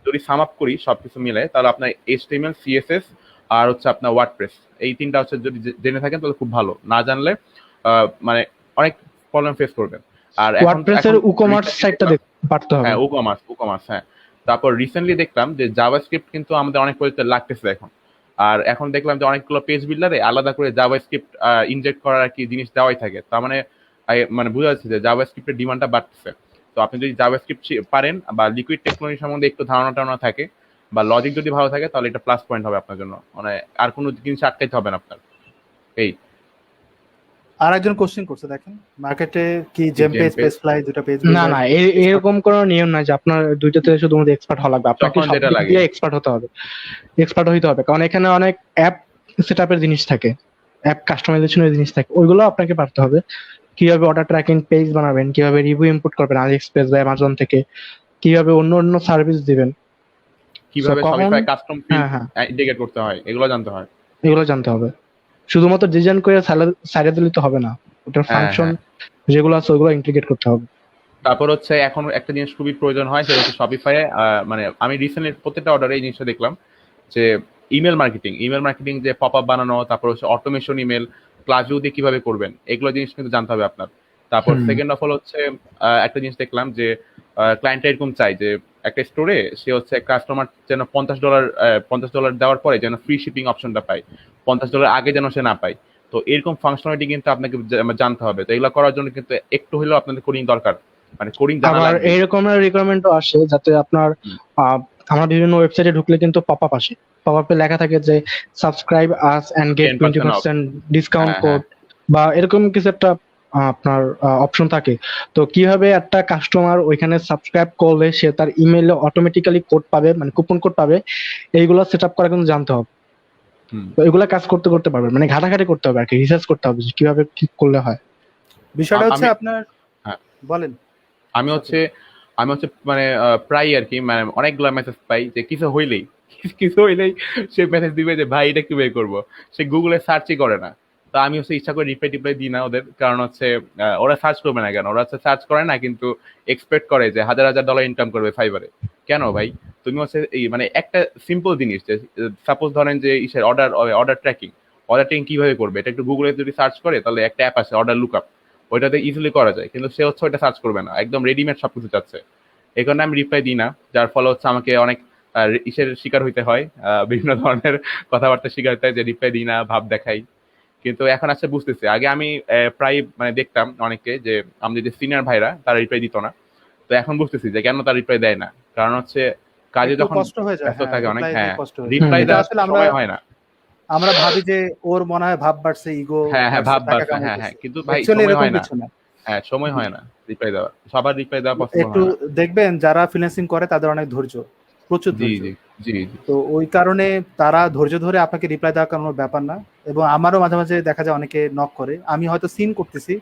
যদি সাম আপ করি সবকিছু মিলে, তাহলে আপনার HTML CSS আর হচ্ছে আপনার ওয়ার্ডপ্রেস, এই তিনটা হচ্ছে যদি জেনে থাকেন তাহলে খুব ভালো, না জানলে মানে অনেক প্রবলেম ফেস করবেন। আর ওয়ার্ডপ্রেসের ই-কমার্স সাইটটা পারতে হবে। হ্যাঁ ই-কমার্স হ্যাঁ। তারপর রিসেন্টলি দেখলাম যে জাভাস্ক্রিপ্ট কিন্তু আমাদের অনেক প্রজেক্টে লাগতেছে এখন। আর এখন দেখলাম যে অনেকগুলো পেজ বিল্ডারে আলাদা করে জাভাস্ক্রিপ্ট ইনজেক্ট করার আর কি জিনিস দেওয়াই থাকে। তার মানে বোঝা যাচ্ছে যে জাভাস্ক্রিপ্টের ডিমান্ডটা বাড়তেছে। তো আপনি যদি জাভাস্ক্রিপ্ট পারেন বা লিকুইড টেকনোলজি সম্বন্ধে একটু ধারণা থাকে বা লজিক যদি ভালো থাকে, তাহলে এটা প্লাস পয়েন্ট হবে আপনার জন্য। মানে আর কোনো জিনিস আটকাইতে হবে না আপনার। এই আর একজন কোশ্চেন করছে, দেখেন মার্কেটে কি জেম পেজ, পেজ ফ্লাই, দুটো পেজ না না, এরকম কোনো নিয়ম নাই যে আপনার দুইটাতে শুধুমাত্র এক্সপার্ট হওয়া লাগবে, আপনাকে যখন সব যেটা দিক লাগে। দিয়ে এক্সপার্ট হতে হবে, এক্সপার্ট হইতে হবে, কারণ এখানে অনেক অ্যাপ সেটআপের জিনিস থাকে, অ্যাপ কাস্টমাইজেশনের জিনিস থাকে, ওইগুলো আপনাকে পারতে হবে। কিভাবে অর্ডার ট্র্যাকিং পেজ বানাবেন, কিভাবে রিভিউ ইনপুট করবেন আলি এক্সপ্রেস বা অ্যামাজন থেকে, কিভাবে অন্য অন্য সার্ভিস দিবেন, কিভাবে কখন- শপিফাই কাস্টম ফিল্ড হ্যাঁ, ইন্টিগ্রেট করতে হয়, এগুলো জানতে হয়। এগুলো জানতে হবে। শুধুমাত্র ডিজাইন করে সাইডে দিলে তো হবে না, ওটার হ্যাঁ, ফাংশন যেগুলো আছে ওগুলো ইন্টিগ্রেট করতে হবে। তারপর হচ্ছে এখন একটা জিনিস খুবই প্রয়োজন হয়, সেটা হচ্ছে শপিফাই। মানে আমি রিসেন্টলি প্রত্যেকটা অর্ডারে এই জিনিসটা দেখলাম যে ইমেল মার্কেটিং যে পপ আপ বানানো, তারপর হচ্ছে অটোমেশন ইমেল ক্লাসভিউ দিয়ে কিভাবে করবেন, এগুলো জিনিস কিন্তু জানতে হবে আপনার। তারপর সেকেন্ড অফ অল হচ্ছে একটা জিনিস দেখলাম যে ক্লায়েন্টরা এরকম চাই যে একটা স্টোরে সে হচ্ছে কাস্টমার যেন $50 দেওয়ার পরে যেন ফ্রি শিপিং অপশনটা পায়, $50 আগে যেন সে না পায়। তো এরকম ফাংশনালিটি কিন্তু আপনাকে জানতে হবে। তো এগুলো করার জন্য কিন্তু একটু হলেও আপনাদের কোডিং দরকার, মানে কোডিং জানা আবার লাগবে। এইরকম রিকোয়ারমেন্টও আসে যাতে আপনার আমরা বিভিন্ন ওয়েবসাইটে ঢুকলে কিন্তু পপ আপ আসে, পপ আপে লেখা থাকে যে subscribe us and get 10% 20% discount হ্যাঁ, কোড বা এরকম কিছু একটা আপনার অপশন থাকে। তো কিভাবে একটা কাস্টমার ওইখানে সাবস্ক্রাইব করলে সে তার ইমেইলে অটোমেটিক্যালি কোড পাবে, মানে কুপন কোড পাবে, এইগুলো সেট আপ করা কিন্তু জানতে হবে। হুম। তো এগুলা কাজ করতে করতে পারবেন, মানে ঘাটাঘাটি করতে হবে আর কি, রিসার্চ করতে হবে যে কিভাবে কি করলে হয়। বিষয়টা হচ্ছে আপনার, হ্যাঁ। বলেন। আমি হচ্ছে মানে প্রায় আর কি, মানে অনেকগুলো মেসেজ পাই যে কিছু হইলেই সে মেসেজ দিবে যে ভাই এটা কিভাবে করবো, সে গুগলে সার্চই করে না। তো আমি হচ্ছে ইচ্ছা করে রিপ্লাই দিই না ওদের, কারণ হচ্ছে ওরা সার্চ করবে না কেন, ওরা হচ্ছে সার্চ করে না কিন্তু এক্সপেক্ট করে যে $1000 ইনকাম করবে ফাইবারে। কেন ভাই? তুমি হচ্ছে এই মানে একটা সিম্পল জিনিস যে সাপোজ ধরেন যে ইসের অর্ডার ট্র্যাকিং কিভাবে করবে, এটা একটু গুগলে যদি সার্চ করে, তাহলে একটা অ্যাপ আছে অর্ডার লুকআপ, ওইটাতে ইজিলি করা যায়, কিন্তু সে হচ্ছে ওইটা সার্চ করবে না, একদম রেডিমেড সবকিছু চাচ্ছে। এই কারণে আমি রিপ্লাই দিই না, যার ফলে হচ্ছে আমাকে অনেক ইসের শিকার হইতে হয়, বিভিন্ন ধরনের কথাবার্তা শিকার হতে হয় যে রিপ্লাই দিই না, ভাব দেখাই। কিন্তু এখন আসলে বুঝতেছি, আগে আমি প্রায় মানে দেখতাম অনেককে যে আমাদের যে সিনিয়র ভাইরা তারা রিপ্লাই দিত না। তো এখন বুঝতেছি যে কেন তারা রিপ্লাই দেয় না, কারণ হচ্ছে কাজে একটু যখন কষ্ট হয়ে যায়, ব্যস্ত থাকে অনেক, reply হ্যাঁ দিয়ে কষ্ট হয়ে যায়। রিপ্লাই এটা দেওয়ার আসলে সময় হয় না। আমরা ভাবি যে ওর মনে হয় ভাব বাড়ছে, ইগো, হ্যাঁ, ভাব বাড়ছে, হ্যাঁ, কিন্তু ভাই অ্যাকচুয়ালি সময় এরকম হয় না। কিছু না। হ্যাঁ, সময় হয় না রিপ্লাই দেওয়া, সবার রিপ্লাই দেওয়া পসিবল একটু হয় না। দেখবেন যারা ফ্রিল্যান্সিং করে তাদের অনেক ধৈর্য, প্রচুর জি ধৈর্য। জি জি জি তো ওই কারণে তারা ধৈর্য ধরে আপনাকে রিপ্লাই দেওয়ার কোনো ব্যাপার না। এবং আমারও মাঝে মাঝে দেখা যায় অনেকে নক করে, আমি হয়তো সিন করতেছি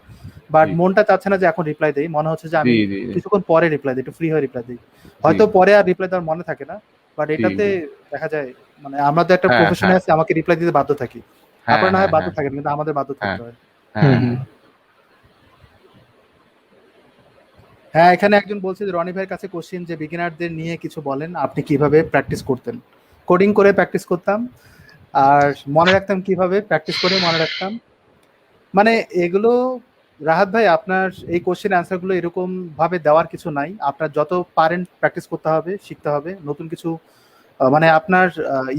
বাট জি। মনটা চাচ্ছে না যে এখন রিপ্লাই দেই, মনে হচ্ছে যে আমি জি, জি, জি। কিছুক্ষণ পরে রিপ্লাই দিই, একটু ফ্রি হয়ে রিপ্লাই দিই। হয়তো পরে আর রিপ্লাই দেওয়ার মনে থাকে না, বাট এটাতে দেখা যায় মানে আমরা তো একটা হ্যাঁ, প্রফেশনে হ্যাঁ। আছি, আমাকে রিপ্লাই দিতে বাধ্য থাকি। হ্যাঁ, আপনারা না হয় হ্যাঁ, বাধ্য হ্যাঁ, থাকেন, কিন্তু আমাদের বাধ্য থাকতে হয়। হ্যাঁ, হুম। হ্যাঁ, এখানে একজন বলছে যে রনি ভাইয়ের কাছে কোশ্চেন যে বিগিনারদের নিয়ে কিছু বলেন, আপনি কিভাবে প্র্যাকটিস করতেন। কোডিং করে প্র্যাকটিস করতাম, আর মনে রাখতাম কিভাবে, প্র্যাকটিস করে মনে রাখতাম। মানে এগুলো রাহাত ভাই, আপনার এই কোশ্চেন অ্যান্সারগুলো এরকম ভাবে দেওয়ার কিছু নাই। আপনার যত পারেন প্র্যাকটিস করতে হবে, শিখতে হবে নতুন কিছু। মানে আপনার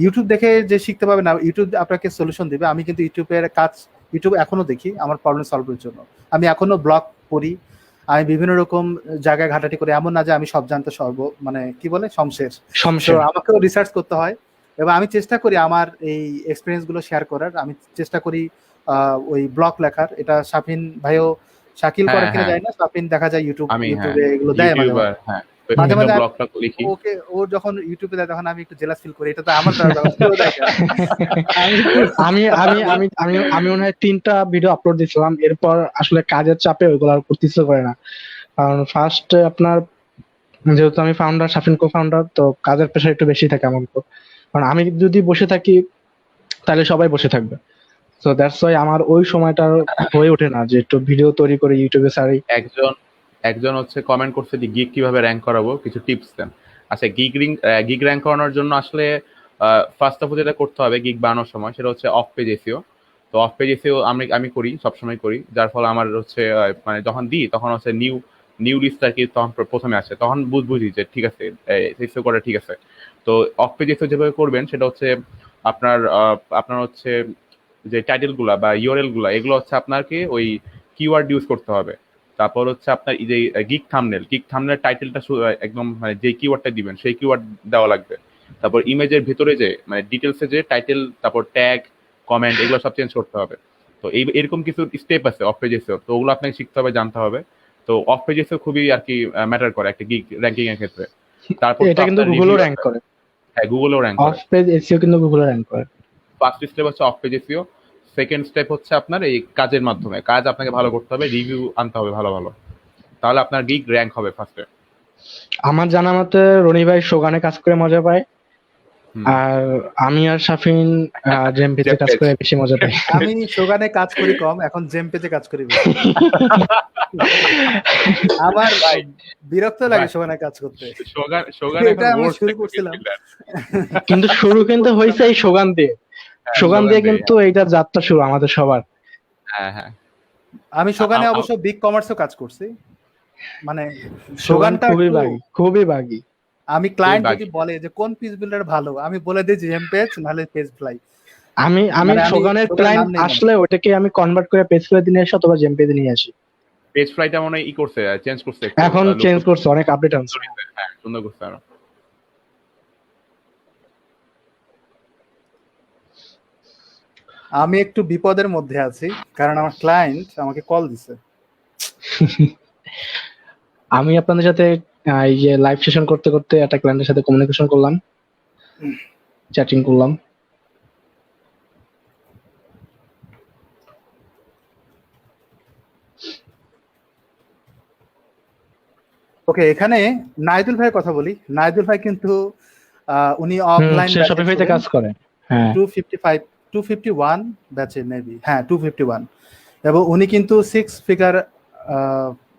ইউটিউব দেখে যে শিখতে পারবে না, ইউটিউব আপনাকে সলিউশন দিবে। আমি কিন্তু ইউটিউব এখনো দেখি আমার প্রবলেম সলভের জন্য। আমি এখনো ব্লগ পড়ি, আমি বিভিন্ন রকম জায়গায় ঘাটাঘাটি করি। এমন না যে আমি সব জানতে মানে কি বলে শমশের। তো সমস্যা আমাকেও রিসার্চ করতে হয়, এবং আমি চেষ্টা করি আমার এই এক্সপিরিয়েন্স গুলো শেয়ার করার। আমি চেষ্টা করি ওই ব্লগ লেখার। এটা শাফিন ভাইও, শাকিল করে হ্যাঁ, কিনা হ্যাঁ। যায় না, শাফিন দেখা যায় আমি ইউটিউবে এগুলো দেয় মাঝে ইউটিউবার, মাঝে। হ্যাঁ, মাঝে বিভিন্ন মাঝে ব্লগ টক লিখি। ওকে, ও যখন ইউটিউবে দেয় তখন আমি একটু জেলাস ফিল করি, এটা তো আমার দ্বারা যখন কেউ দেখে না। আমি আমি আমি আমি আমি আমি মনে হয় 3টা ভিডিও আপলোড দিয়েছিলাম, এরপর আসলে কাজের চাপে ওইগুলো আর করতে ইচ্ছে করে না। কারণ ফার্স্ট আপনার, যেহেতু আমি ফাউন্ডার, শাফিন কো ফাউন্ডার, তো কাজের প্রেশার একটু বেশি থাকে আমার উপর। কারণ আমি যদি বসে থাকি তাহলে সবাই বসে থাকবে। তো দ্যাটস ওয়াই আমার ওই সময়টা আর হয়ে ওঠে না যে একটু ভিডিও তৈরি করে ইউটিউবে ছাড়ি। একজন একজন হচ্ছে কমেন্ট করছে যে গিগ কিভাবে র্যাঙ্ক করাবো, কিছু টিপস দেন। আচ্ছা, গিগ র্যাঙ্ক করানোর জন্য আসলে ফার্স্ট অফ অল যেটা করতে হবে গিগ বানানোর সময়, সেটা হচ্ছে অফ পেজ এসইও। তো অফ পেজ এসইও আমি করি, সবসময় করি, যার ফলে আমার হচ্ছে মানে যখন দিই তখন হচ্ছে নিউ লিস্ট আর কি, তখন প্রথমে আসে, তখন বুঝি যে ঠিক আছে, এসইও করা ঠিক আছে। তো অফ পেজ এসইও যেভাবে করবেন সেটা হচ্ছে আপনার হচ্ছে যে টাইটেল গুলা বা ইউআরএল গুলা, এগুলো হচ্ছে আপনাকে ওই কিওয়ার্ড ইউজ করতে হবে। তারপর হচ্ছে আপনার এই যে গিগ থাম্বনেল টাইটেলটা একদম মানে যে কিওয়ার্ডটা দিবেন সেই কিওয়ার্ড দেওয়া লাগবে। তারপর ইমেজের ভিতরে যে মানে ডিটেলসে যে টাইটেল, তারপর ট্যাগ, কমেন্ট এগুলো সব চেঞ্জ করতে হবে। তো এরকম কিছু স্টেপ আছে অফ পেজেসেও, তো ওগুলো আপনাকে শিখতে হবে, জানতে হবে। তো অফ পেজেসেও খুবই আর কি ম্যাটার করে একটা গিগ র্যাঙ্কিং এর ক্ষেত্রে। তারপর এটা কিন্তু গুগলও র্যাঙ্ক করে, হ্যাঁ গুগলও র্যাঙ্ক অফ করে। পেজ এসইও কিন্তু গুগলও র্যাঙ্ক করে। ফার্স্ট স্টেপ হচ্ছে of page SEO, second step হচ্ছে আপনার এই কাজের মাধ্যমে, কাজ আপনাকে ভালো করতে হবে, রিভিউ আনতে হবে ভালো ভালো, তাহলে আপনার গিগ র্যাঙ্ক হবে ফার্স্টে। আমার জানা মতে রনি ভাই শোগানে কাজ করে মজা পায়, আর আমি আর শাফিন জেম পেজে কাজ করে বেশি মজা পাই। আমি শোগানে কাজ করি কম, এখন জেম পেজে কাজ করি বেশি। আমার বিরক্ত লাগে শোগানে কাজ করতে। এটা আমি শুরু করছিলাম, কিন্তু শুরু কিন্তু হয়েছে এই শোগান দিয়ে, শোগান দিয়ে কিন্তু এইটা যাত্রা শুরু আমাদের সবার। হ্যাঁ হ্যাঁ, আমি শোগানে অবশ্য বিগ কমার্সেও কাজ করছি, মানে শোগানটা খুবই বাগি। আমি ক্লায়েন্ট যদি বলে যে কোন পেজ বিল্ডার ভালো, আমি বলে দিই জেম পেজ নাহলে পেজ ফ্লাই। আমি শোগানের ক্লায়েন্ট আসলে ওটাকে আমি কনভার্ট করে পেজ ফ্লাই দিয়ে আসি অথবা জেম পেজে নিয়ে আসি। পেজ ফ্লাইটা মনে ই করছে, চেঞ্জ করছে, এখন চেঞ্জ করছে, অনেক আপডেট আনছে। হ্যাঁ সুন্দর করছে আরো। আমি একটু বিপদের মধ্যে আছি, কারণ আমার ক্লায়েন্ট আমাকে কল দিছে। আমি আপনাদের সাথে এই যে লাইভ সেশন করতে করতে একটা ক্লায়েন্টের সাথে কমিউনিকেশন করলাম, চ্যাটিং করলাম। ওকে, এখানে নাইদুল ভাইয়ের কথা বলি। নাইদুল ভাই কিন্তু উনি অফলাইন শপিফাইতে কাজ করে, হ্যাঁ 251 ব্যাচে মেবি, হ্যাঁ 251, এবং উনি কিন্তু 6 ফিগার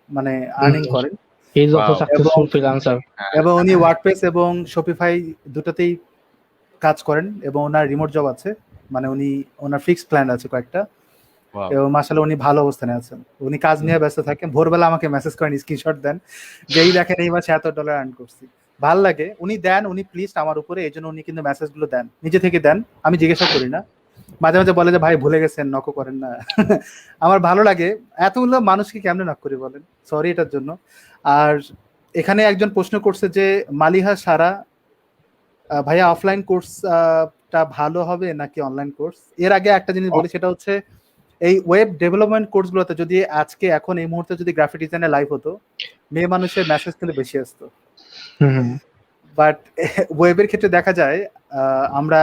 মানে আর্নিং করেন। He is also successful freelancer, এবং উনি ওয়ার্ডপ্রেস এবং শপিফাই দুটাতেই কাজ করেন, এবং ওনার রিমোট জব আছে, মানে উনি ওনার ফিক্সড প্ল্যান আছে কয়েকটা, এবং মাশাআল্লাহ উনি ভালো অবস্থানে আছেন। উনি কাজ নিয়ে ব্যস্ত থাকেন, ভোরবেলা আমাকে মেসেজ করেন, স্ক্রিনশট দেন যে এই দেখেন এই মাসে $এত আর্ন করছি। ভাল লাগে, উনি দেন, উনি প্লিজ আমার উপরে, এই জন্য উনি কিন্তু মেসেজগুলো দেন, নিজে থেকে দেন, আমি জিজ্ঞাসা করি না। মাঝে মাঝে বলে যে ভাই ভুলে গেছেন, নক করেন না। আমার ভালো লাগে, এতগুলো মানুষকে কেমনে নক করি বলেন, সরি এটার জন্য। আর এখানে একজন প্রশ্ন করছে যে মালিহা সারা ভাইয়া অফলাইন কোর্সটা ভালো হবে নাকি অনলাইন কোর্স? এর আগে একটা জিনিস বলি, সেটা হচ্ছে এই ওয়েব ডেভেলপমেন্ট কোর্সগুলোতে যদি আজকে এখন এই মুহূর্তে যদি গ্রাফিক ডিজাইনের লাইভ হতো, মেয়ে মানুষের মেসেজ কিন্তু বেশি আসতো, বাট ওয়েবের ক্ষেত্রে দেখা যায় আমরা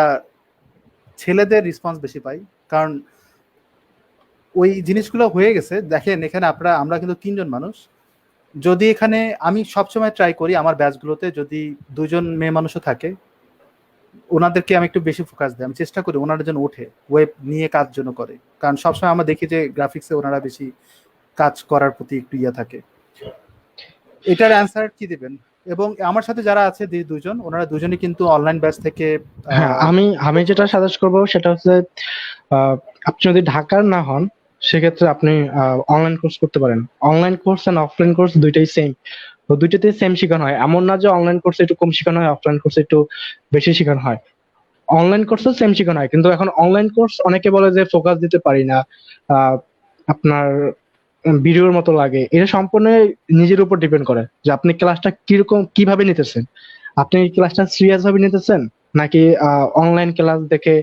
ছেলেদের রেসপন্স বেশি পাই, কারণ ওই জিনিসগুলো হয়ে গেছে। দেখেন এখানে আমরা কিন্তু 3 জন মানুষ, যদি এখানে আমি সবসময় ট্রাই করি আমার ব্যাচগুলোতে যদি 2 জন মেয়ে মানুষও থাকে, ওনাদেরকে আমি একটু বেশি ফোকাস দিই, আমি চেষ্টা করি ওনারা যেন ওঠে, ওয়েব নিয়ে কাজ জন্য করে, কারণ সবসময় আমরা দেখি যে গ্রাফিক্সে ওনারা বেশি কাজ করার প্রতি একটু ইয়ে থাকে। এটার অ্যান্সার কি দিবেন? এবং আমার সাথে যারা আছে 2 জন, ওনারা দুজনই কিন্তু অনলাইন ব্যাচ থেকে। আমি যেটা সাজেস্ট করবো সেটা হচ্ছে আপনি যদি ঢাকার না হন সেক্ষেত্রে আপনি অনলাইন কোর্স করতে পারেন। Online course and offline course দুইটাই সেম, তো দুইটাতে সেম শেখানো হয়, এমন না যে অনলাইন কোর্সে একটু কম শেখানো হয়, অফলাইন কোর্সে একটু বেশি শেখানো হয়। অনলাইন কোর্সও সেম শেখানো হয়, কিন্তু এখন অনলাইন কোর্স অনেকে বলে যে ফোকাস দিতে পারি না, আপনার ভিডিওর মতো লাগে। এটা সম্পূর্ণ নিজের উপর ডিপেন্ড করে যে আপনি ক্লাসটা কিরকম কিভাবে নিতেছেন, আপনি ক্লাসটা সিরিয়াস ভাবে নিতেছেন নাকি অনলাইন ক্লাস দেখে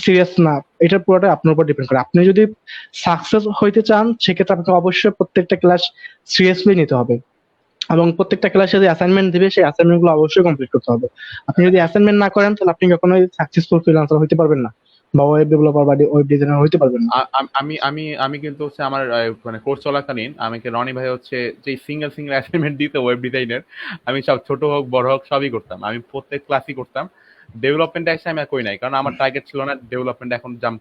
সিরিয়াস না, এটা পুরোটা আপনার উপর ডিপেন্ড করে। আপনি যদি সাকসেস হইতে চান সেক্ষেত্রে আপনাকে অবশ্যই প্রত্যেকটা ক্লাস সিরিয়াসলি নিতে হবে, এবং প্রত্যেকটা ক্লাসে যে অ্যাসাইনমেন্ট দিবে সেই অ্যাসাইনমেন্ট গুলো অবশ্যই কমপ্লিট করতে হবে। আপনি যদি অ্যাসাইনমেন্ট না করেন তাহলে আপনি কখনোই সাকসেসফুল ফ্রিল্যান্সার হইতে পারবেন না, বা ওয়েব ডেভেলপার বা ওয়েব ডিজাইনার হইতে পারবেন না। আমি কিন্তু হচ্ছে আমার মানে কোর্স চলাকালীন আমাকে রনি ভাই হচ্ছে যে সিঙ্গেল অ্যাসাইনমেন্ট দিত ওয়েব ডিজাইনের, আমি সব ছোট হোক বড় হোক সবই করতাম, আমি প্রত্যেক ক্লাসই করতাম। ডেভেলপমেন্ট এসে আমি করি নাই, কারণ আমার টার্গেট ছিল না ডেভেলপমেন্ট এখন জাম্প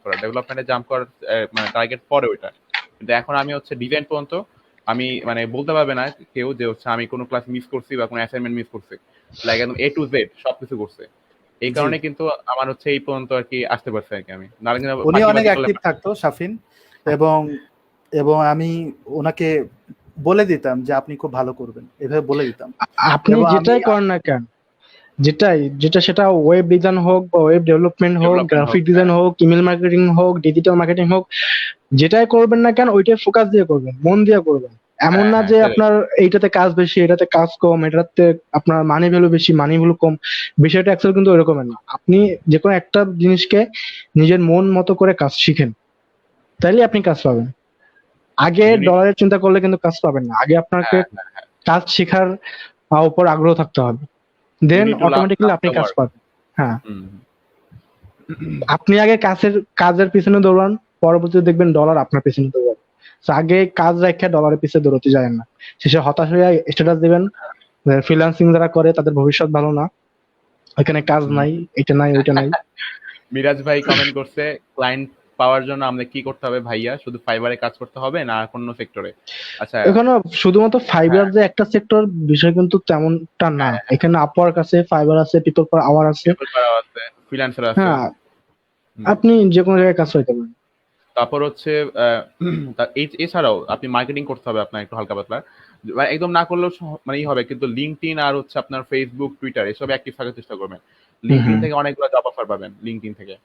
করার মানে টার্গেট পরে ওইটা, কিন্তু এখন আমি হচ্ছে ডিজাইন পর্যন্ত আমি মানে বলতে পারবে না কেউ যে হচ্ছে আমি কোনো ক্লাস মিস করছি বা কোনো অ্যাসাইনমেন্ট মিস করছি, লাইক একদম A to Z সবকিছু করছে। এই কারণে কিন্তু আমার হচ্ছে এই পর্যন্ত আর কি আসতে পারছে আর কি। আমি উনি অনেক অ্যাক্টিভ থাকতো শাফিন, এবং আমি ওনাকে বলে দিতাম যে আপনি খুব ভালো করবেন, এভাবে বলে দিতাম। আপনি যেটাই করেন না কেন, যেটা সেটা ওয়েব ডিজাইন হোক বা ওয়েব ডেভেলপমেন্ট হোক, গ্রাফিক ডিজাইন হোক, ইমেল মার্কেটিং হোক, ডিজিটাল মার্কেটিং হোক, যেটাই করবেন না কেন ওইটাই ফোকাস দিয়ে করবেন, মন দিয়ে করবেন। এমন হ্যাঁ না হ্যাঁ যে সেটাই। আপনার এইটাতে কাজ বেশি, এটাতে কাজ কম, এটাতে আপনার মানি ভ্যালু বেশি, মানি ভ্যালু কম। বিষয়টা অ্যাকচুয়ালি কিন্তু এরকমের না। আপনি যে কোনো একটা জিনিসকে নিজের মন মতো করে কাজ শিখেন, তাইলে আপনি কাজ পাবেন। আগে ইউনিট। ডলারের চিন্তা করলে কিন্তু কাজ পাবেন না। আগে আপনাকে হ্যাঁ হ্যাঁ, কাজ শেখার উপর আগ্রহ থাকতে হবে, you then need to love automatically আপনি দ্য কাজ ওয়ার্ক। পাবেন। হ্যাঁ, হুম। আপনি আগে কাজের পিছনে দৌড়ান, পরবর্তীতে দেখবেন ডলার আপনার পিছনে দৌড়াবে। So, আগে কাজ রেখে ডলারের পিছনে দৌড়াতে যায় না, শেষে হতাশ হয়ে স্ট্যাটাস দিবেন ফ্রিল্যান্সিং যারা করে তাদের ভবিষ্যৎ ভালো না, ওইখানে কাজ হুম। নাই, এটা নাই, ওইটা নাই। মিরাজ ভাই কমেন্ট করছে, ক্লায়েন্ট পাওয়ার জন্য আমাদের কি করতে হবে ভাইয়া? শুধু ফাইবারে কাজ করতে হবে না কোন সেক্টরে? আচ্ছা। এখানে শুধুমাত্র ফাইবার হ্যাঁ যে একটা সেক্টর বিষয় কিন্তু তেমনটা না। হ্যাঁ, এখানে আপওয়ার্ক আছে, ফাইবার আছে, পিপল পার আওয়ার আছে। পেপার করা আছে, ফ্রিল্যান্সার আছে। হ্যাঁ, হুম। আপনি যে কোনো জায়গায় কাজ করতে পারেন। তারপর হচ্ছে এছাড়াও আপনি মার্কেটিং করতে হবে আপনার একটু হালকা পাতলা, মানে একদম না করলেও মানেই হবে, কিন্তু লিঙ্কডইন আর হচ্ছে আপনার ফেসবুক, টুইটার এসব অ্যাক্টিভ থাকার চেষ্টা করবেন। লিঙ্কডইন থেকে অনেকগুলো জব অফার পাবেন লিঙ্কডইন থেকে,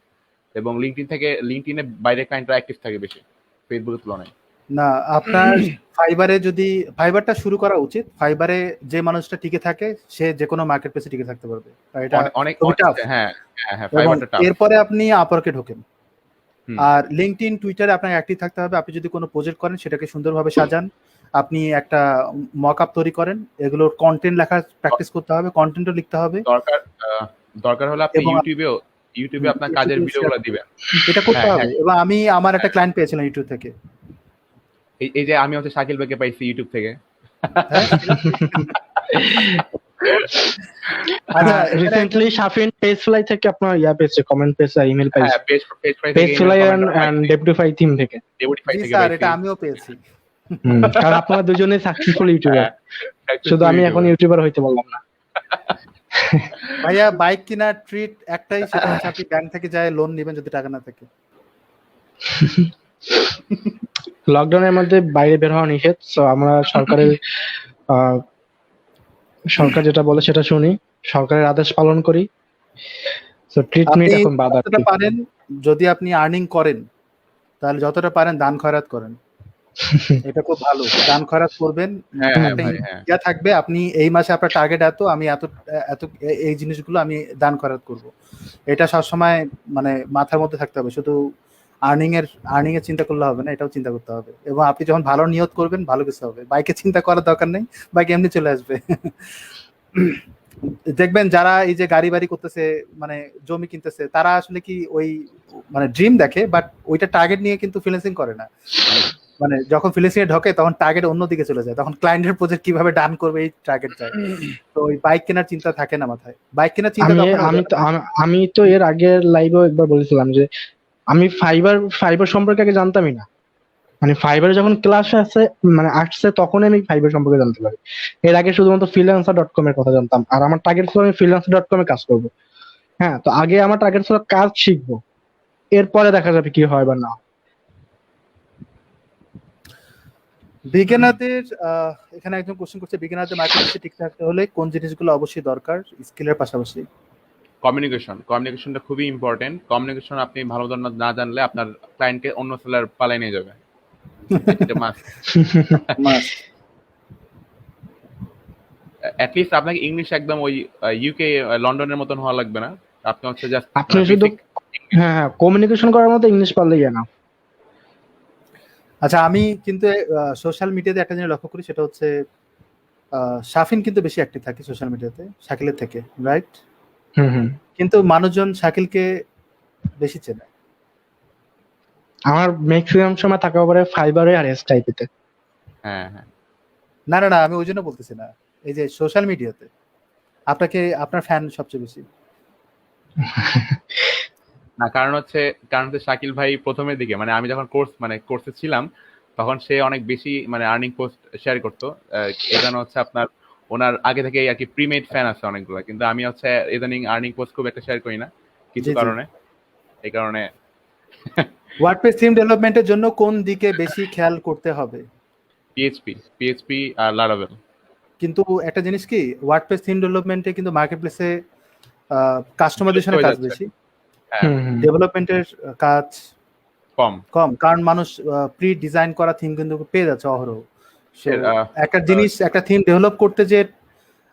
এবং লিঙ্কডইনে বাইরের ক্লায়েন্টরা অ্যাক্টিভ থাকে বেশি ফেসবুকের তুলনায়। না, আপনার ফাইবারে যদি ফাইবারটা শুরু করা উচিত। ফাইবারে যে মানুষটা টিকে থাকে সে যে কোনো মার্কেট প্লেসে টিকে থাকতে পারবে, আর এটা অনেক খুবই টাফ। হ্যাঁ হ্যাঁ হ্যাঁ, এবং ফাইবারটা টাফ। এরপরে আপনি আপওয়ার্কে ঢোকেন। হুম। আর লিঙ্কডইন, টুইটারে আপনাকে অ্যাক্টিভ থাকতে হবে। আপনি যদি কোনো প্রজেক্ট করেন সেটাকে সুন্দরভাবে সাজান, আপনি একটা মক আপ তৈরি করেন, এগুলোর কন্টেন্ট লেখার প্র্যাকটিস করতে হবে, কন্টেন্টও লিখতে হবে। দরকার হলে আপনি এবং ইউটিউবে আপনার কাজের ভিডিওগুলো দিবেন। এটা করতে হ্যাঁ, হবে। এবং আমি আমার একটা ক্লায়েন্ট পেয়েছিলাম ইউটিউব থেকে। এই যে আমি হচ্ছে শাকিল ভাইকে পাইছি ইউটিউব থেকে। হ্যাঁ, আচ্ছা, রিসেন্টলি শাফিন পেজ ফ্লাই থেকে আপনার পেয়েছে, কমেন্ট পেয়েছে, ইমেল হ্যাঁ, পেয়েছে। পেজ ফ্রাই পেজ থেকে fly email comment and Debutify theme থেকে। ডেবিটিফাই জি থেকে স্যার, পাইছি। এটা আমিও পেয়েছি। কারণ আপনারা দুজনে সাকসেসফুল ইউটিউবার, হ্যাঁ, শুধু আমি এখন ইউটিউবার হইতে বললাম না। ভাইয়া, বাইক কেনার ট্রিট একটাই, সেটা হচ্ছে আপনি ব্যাংক থেকে যায় লোন নেবেন যদি টাকা না থাকে। লকডাউনের মধ্যে বাইরে বের হওয়া নিষেধ, সো আমরা সরকার যেটা বলে সেটা শুনি, সরকারের আদেশ পালন করি। সো ট্রিটমেন্ট আপনি এখন বাদ আর যতটা কি। পারেন, যদি আপনি আর্নিং করেন তাহলে যতটা পারেন দান খয়রাত করেন। এটা খুব ভালো, দান খয়রাত করবেন। হ্যাঁ একটা ভাই, হ্যাঁ। ইয়া থাকবে, আপনি এই মাসে আপনার টার্গেট এত, আমি এত এত এই জিনিসগুলো আমি দান খয়রাত করব। এটা সবসময় মানে মাথার মধ্যে থাকতে হবে। শুধু আর্নিং এর চিন্তা করলে হবে না, এটাও চিন্তা করতে হবে। এবং আপনি যখন ভালো নিয়ত করবেন ভালো কিছু হবে। বাইকে চিন্তা করার দরকার নেই, বাইক এমনি চলে আসবে। দেখবেন যারা এই যে গাড়ি বাড়ি করতেছে, মানে জমি কিনতেছে, তারা আসলে কি ওই মানে ড্রিম দেখে, বাট ওইটা টার্গেট নিয়ে কিন্তু ফ্রিল্যান্সিং করে না। মানে যখন ফ্রিল্যান্সিং এ ঢোকে তখন টার্গেট অন্যদিকে চলে যায়, তখন ক্লায়েন্টের প্রজেক্ট কিভাবে ডান করবে এই টার্গেট যায়। তো ওই বাইক কেনার চিন্তা থাকে না মাথায়। বাইক কেনার চিন্তা আমি তখন আমি তো আমি তো এর আগের লাইভেও একবার বলেছিলাম যে আমি ফাইবার সম্পর্কে আগে জানতামই না। মানে ফাইবারে যখন ক্লাস আসছে তখন আমি ফাইবার সম্পর্কে জানতে পারি। এর আগে শুধুমাত্র freelancer.com এর কথা জানতাম, আর আমার টার্গেট ছিল আমি freelancer.com এ কাজ করব। হ্যাঁ, তো আগে আমার টার্গেট ছিল কাজ শিখবো, এরপরে দেখা যাবে কি হয় বা না। বিগিনারদের এখানে একজন কোশ্চেন করছে, বিগিনারদের মার্কেটে ঠিক থাকতে হলে কোন জিনিসগুলো অবশ্যই দরকার স্কিলের পাশাপাশি? কমিউনিকেশনটা খুবই ইম্পর্টেন্ট। কমিউনিকেশন আপনি ভালো না জানলে আপনার ক্লায়েন্টকে অন্য সেলার পালাই নিয়ে যাবে। এটা মাস্ট। অ্যাটলিস্ট আপনাকে ইংলিশ একদম ওই ইউকে লন্ডনের মতন হওয়া লাগবে না। আপনি হচ্ছে জাস্ট আপনি শুধু হ্যাঁ কমিউনিকেশন করার মতো ইংলিশ পারলেই না। আচ্ছা, আমি কিন্তু সোশ্যাল মিডিয়াতে একটা জিনিস লক্ষ্য করি, সেটা হচ্ছে শাফিন কিন্তু বেশি অ্যাক্টিভ থাকে সোশ্যাল মিডিয়াতে শাকিলের থেকে, রাইট? কিন্তু মানুষজন শাকিলকে বেশি চেনে। আমার ম্যাক্সিমাম সময় থাকা পরে ফাইবারে আর এস টাইপেতে। হ্যাঁ হ্যাঁ, না, আমি ওই জন্য বলতেছি না, এই যে সোশ্যাল মিডিয়াতে আপনার ফ্যান সবচেয়ে বেশি। না কারণ হচ্ছে শাকিল ভাই প্রথমের দিকে, মানে আমি যখন কোর্সে ছিলাম তখন সে অনেক বেশি মানে আর্নিং পোস্ট শেয়ার করতো। এই জন্য হচ্ছে আপনার ওনার আগে থেকে আর কি প্রিমেড ফ্যান আছে অনেকগুলো, কিন্তু আমি হচ্ছে ইদানিং আর্নিং পোস্ট খুব একটা শেয়ার করি না কিছু কারণে। এই কারণে ওয়ার্ডপ্রেস থিম ডেভেলপমেন্টের জন্য কোন দিকে বেশি খেয়াল করতে হবে? পিএইচপি আর লারাভেল। কিন্তু একটা জিনিস কি, ওয়ার্ডপ্রেস থিম ডেভেলপমেন্টে কিন্তু মার্কেটপ্লেসে কাস্টমাইজেশনের কাজ বেশি, ডেভেলপমেন্টের কাজ কম, কারণ মানুষ প্রি ডিজাইন করা থিম কিন্তু পেয়ে যাচ্ছে অহরহ। সো এর, একটা জিনিস একটা থিম ডেভেলপ করতে যে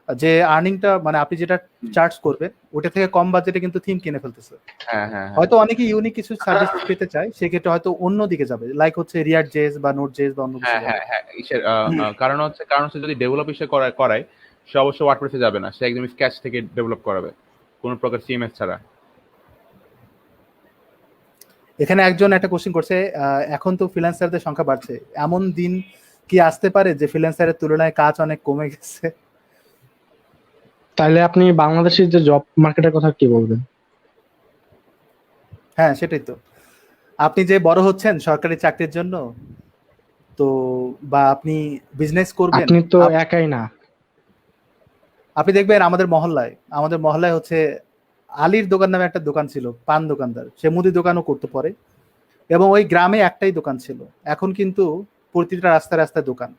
যে আর্নিংটা মানে আপনি যেটা চার্জ করবেন ওটা থেকে কম বাজেটে কিন্তু থিম কিনে ফেলতেছে। হ্যাঁ হ্যাঁ হ্যাঁ হয়তো অনেকে ইউনিক কিছু সার্ভিস পেতে চায়, সেক্ষেত্রে হয়তো অন্য দিকে যাবে, লাইক হচ্ছে রিয়াক্ট জেস বা নোট জেস বা অন্য কিছু হ্যাঁ যাবে। হ্যাঁ হ্যাঁ কারণ হচ্ছে যদি ডেভেলপ হিসেবে করায় সে অবশ্যই ওয়ার্ডপ্রেসে যাবে না, সে একদম স্ক্র্যাচ থেকে ডেভেলপ করাবে কোনো প্রকার সিএমএস ছাড়া। এখানে একজন একটা কোশ্চেন করছে, এখন তো ফ্রিল্যান্সারদের সংখ্যা বাড়ছে, এমন দিন কি আসতে পারে যে ফ্রিল্যান্সারের তুলনায় কাজ অনেক কমে গেছে? তাহলে আপনি বাংলাদেশের যে জব মার্কেটের কথা কি বলবেন? হ্যাঁ সেটাই তো, আপনি যে বড় হচ্ছেন সরকারি চাকরির জন্য, তো বা আপনি বিজনেস করবেন, আপনি তো একাই না। আপনি দেখবেন আমাদের মহল্লায় হচ্ছে আলীর দোকান নামে একটা দোকান ছিল, পান দোকানদার, সে মুদি দোকানও করতে পারে, এবং ওই গ্রামে একটাই দোকান ছিল। এখন কিন্তু প্রতিটা রাস্তায় রাস্তায় দোকান,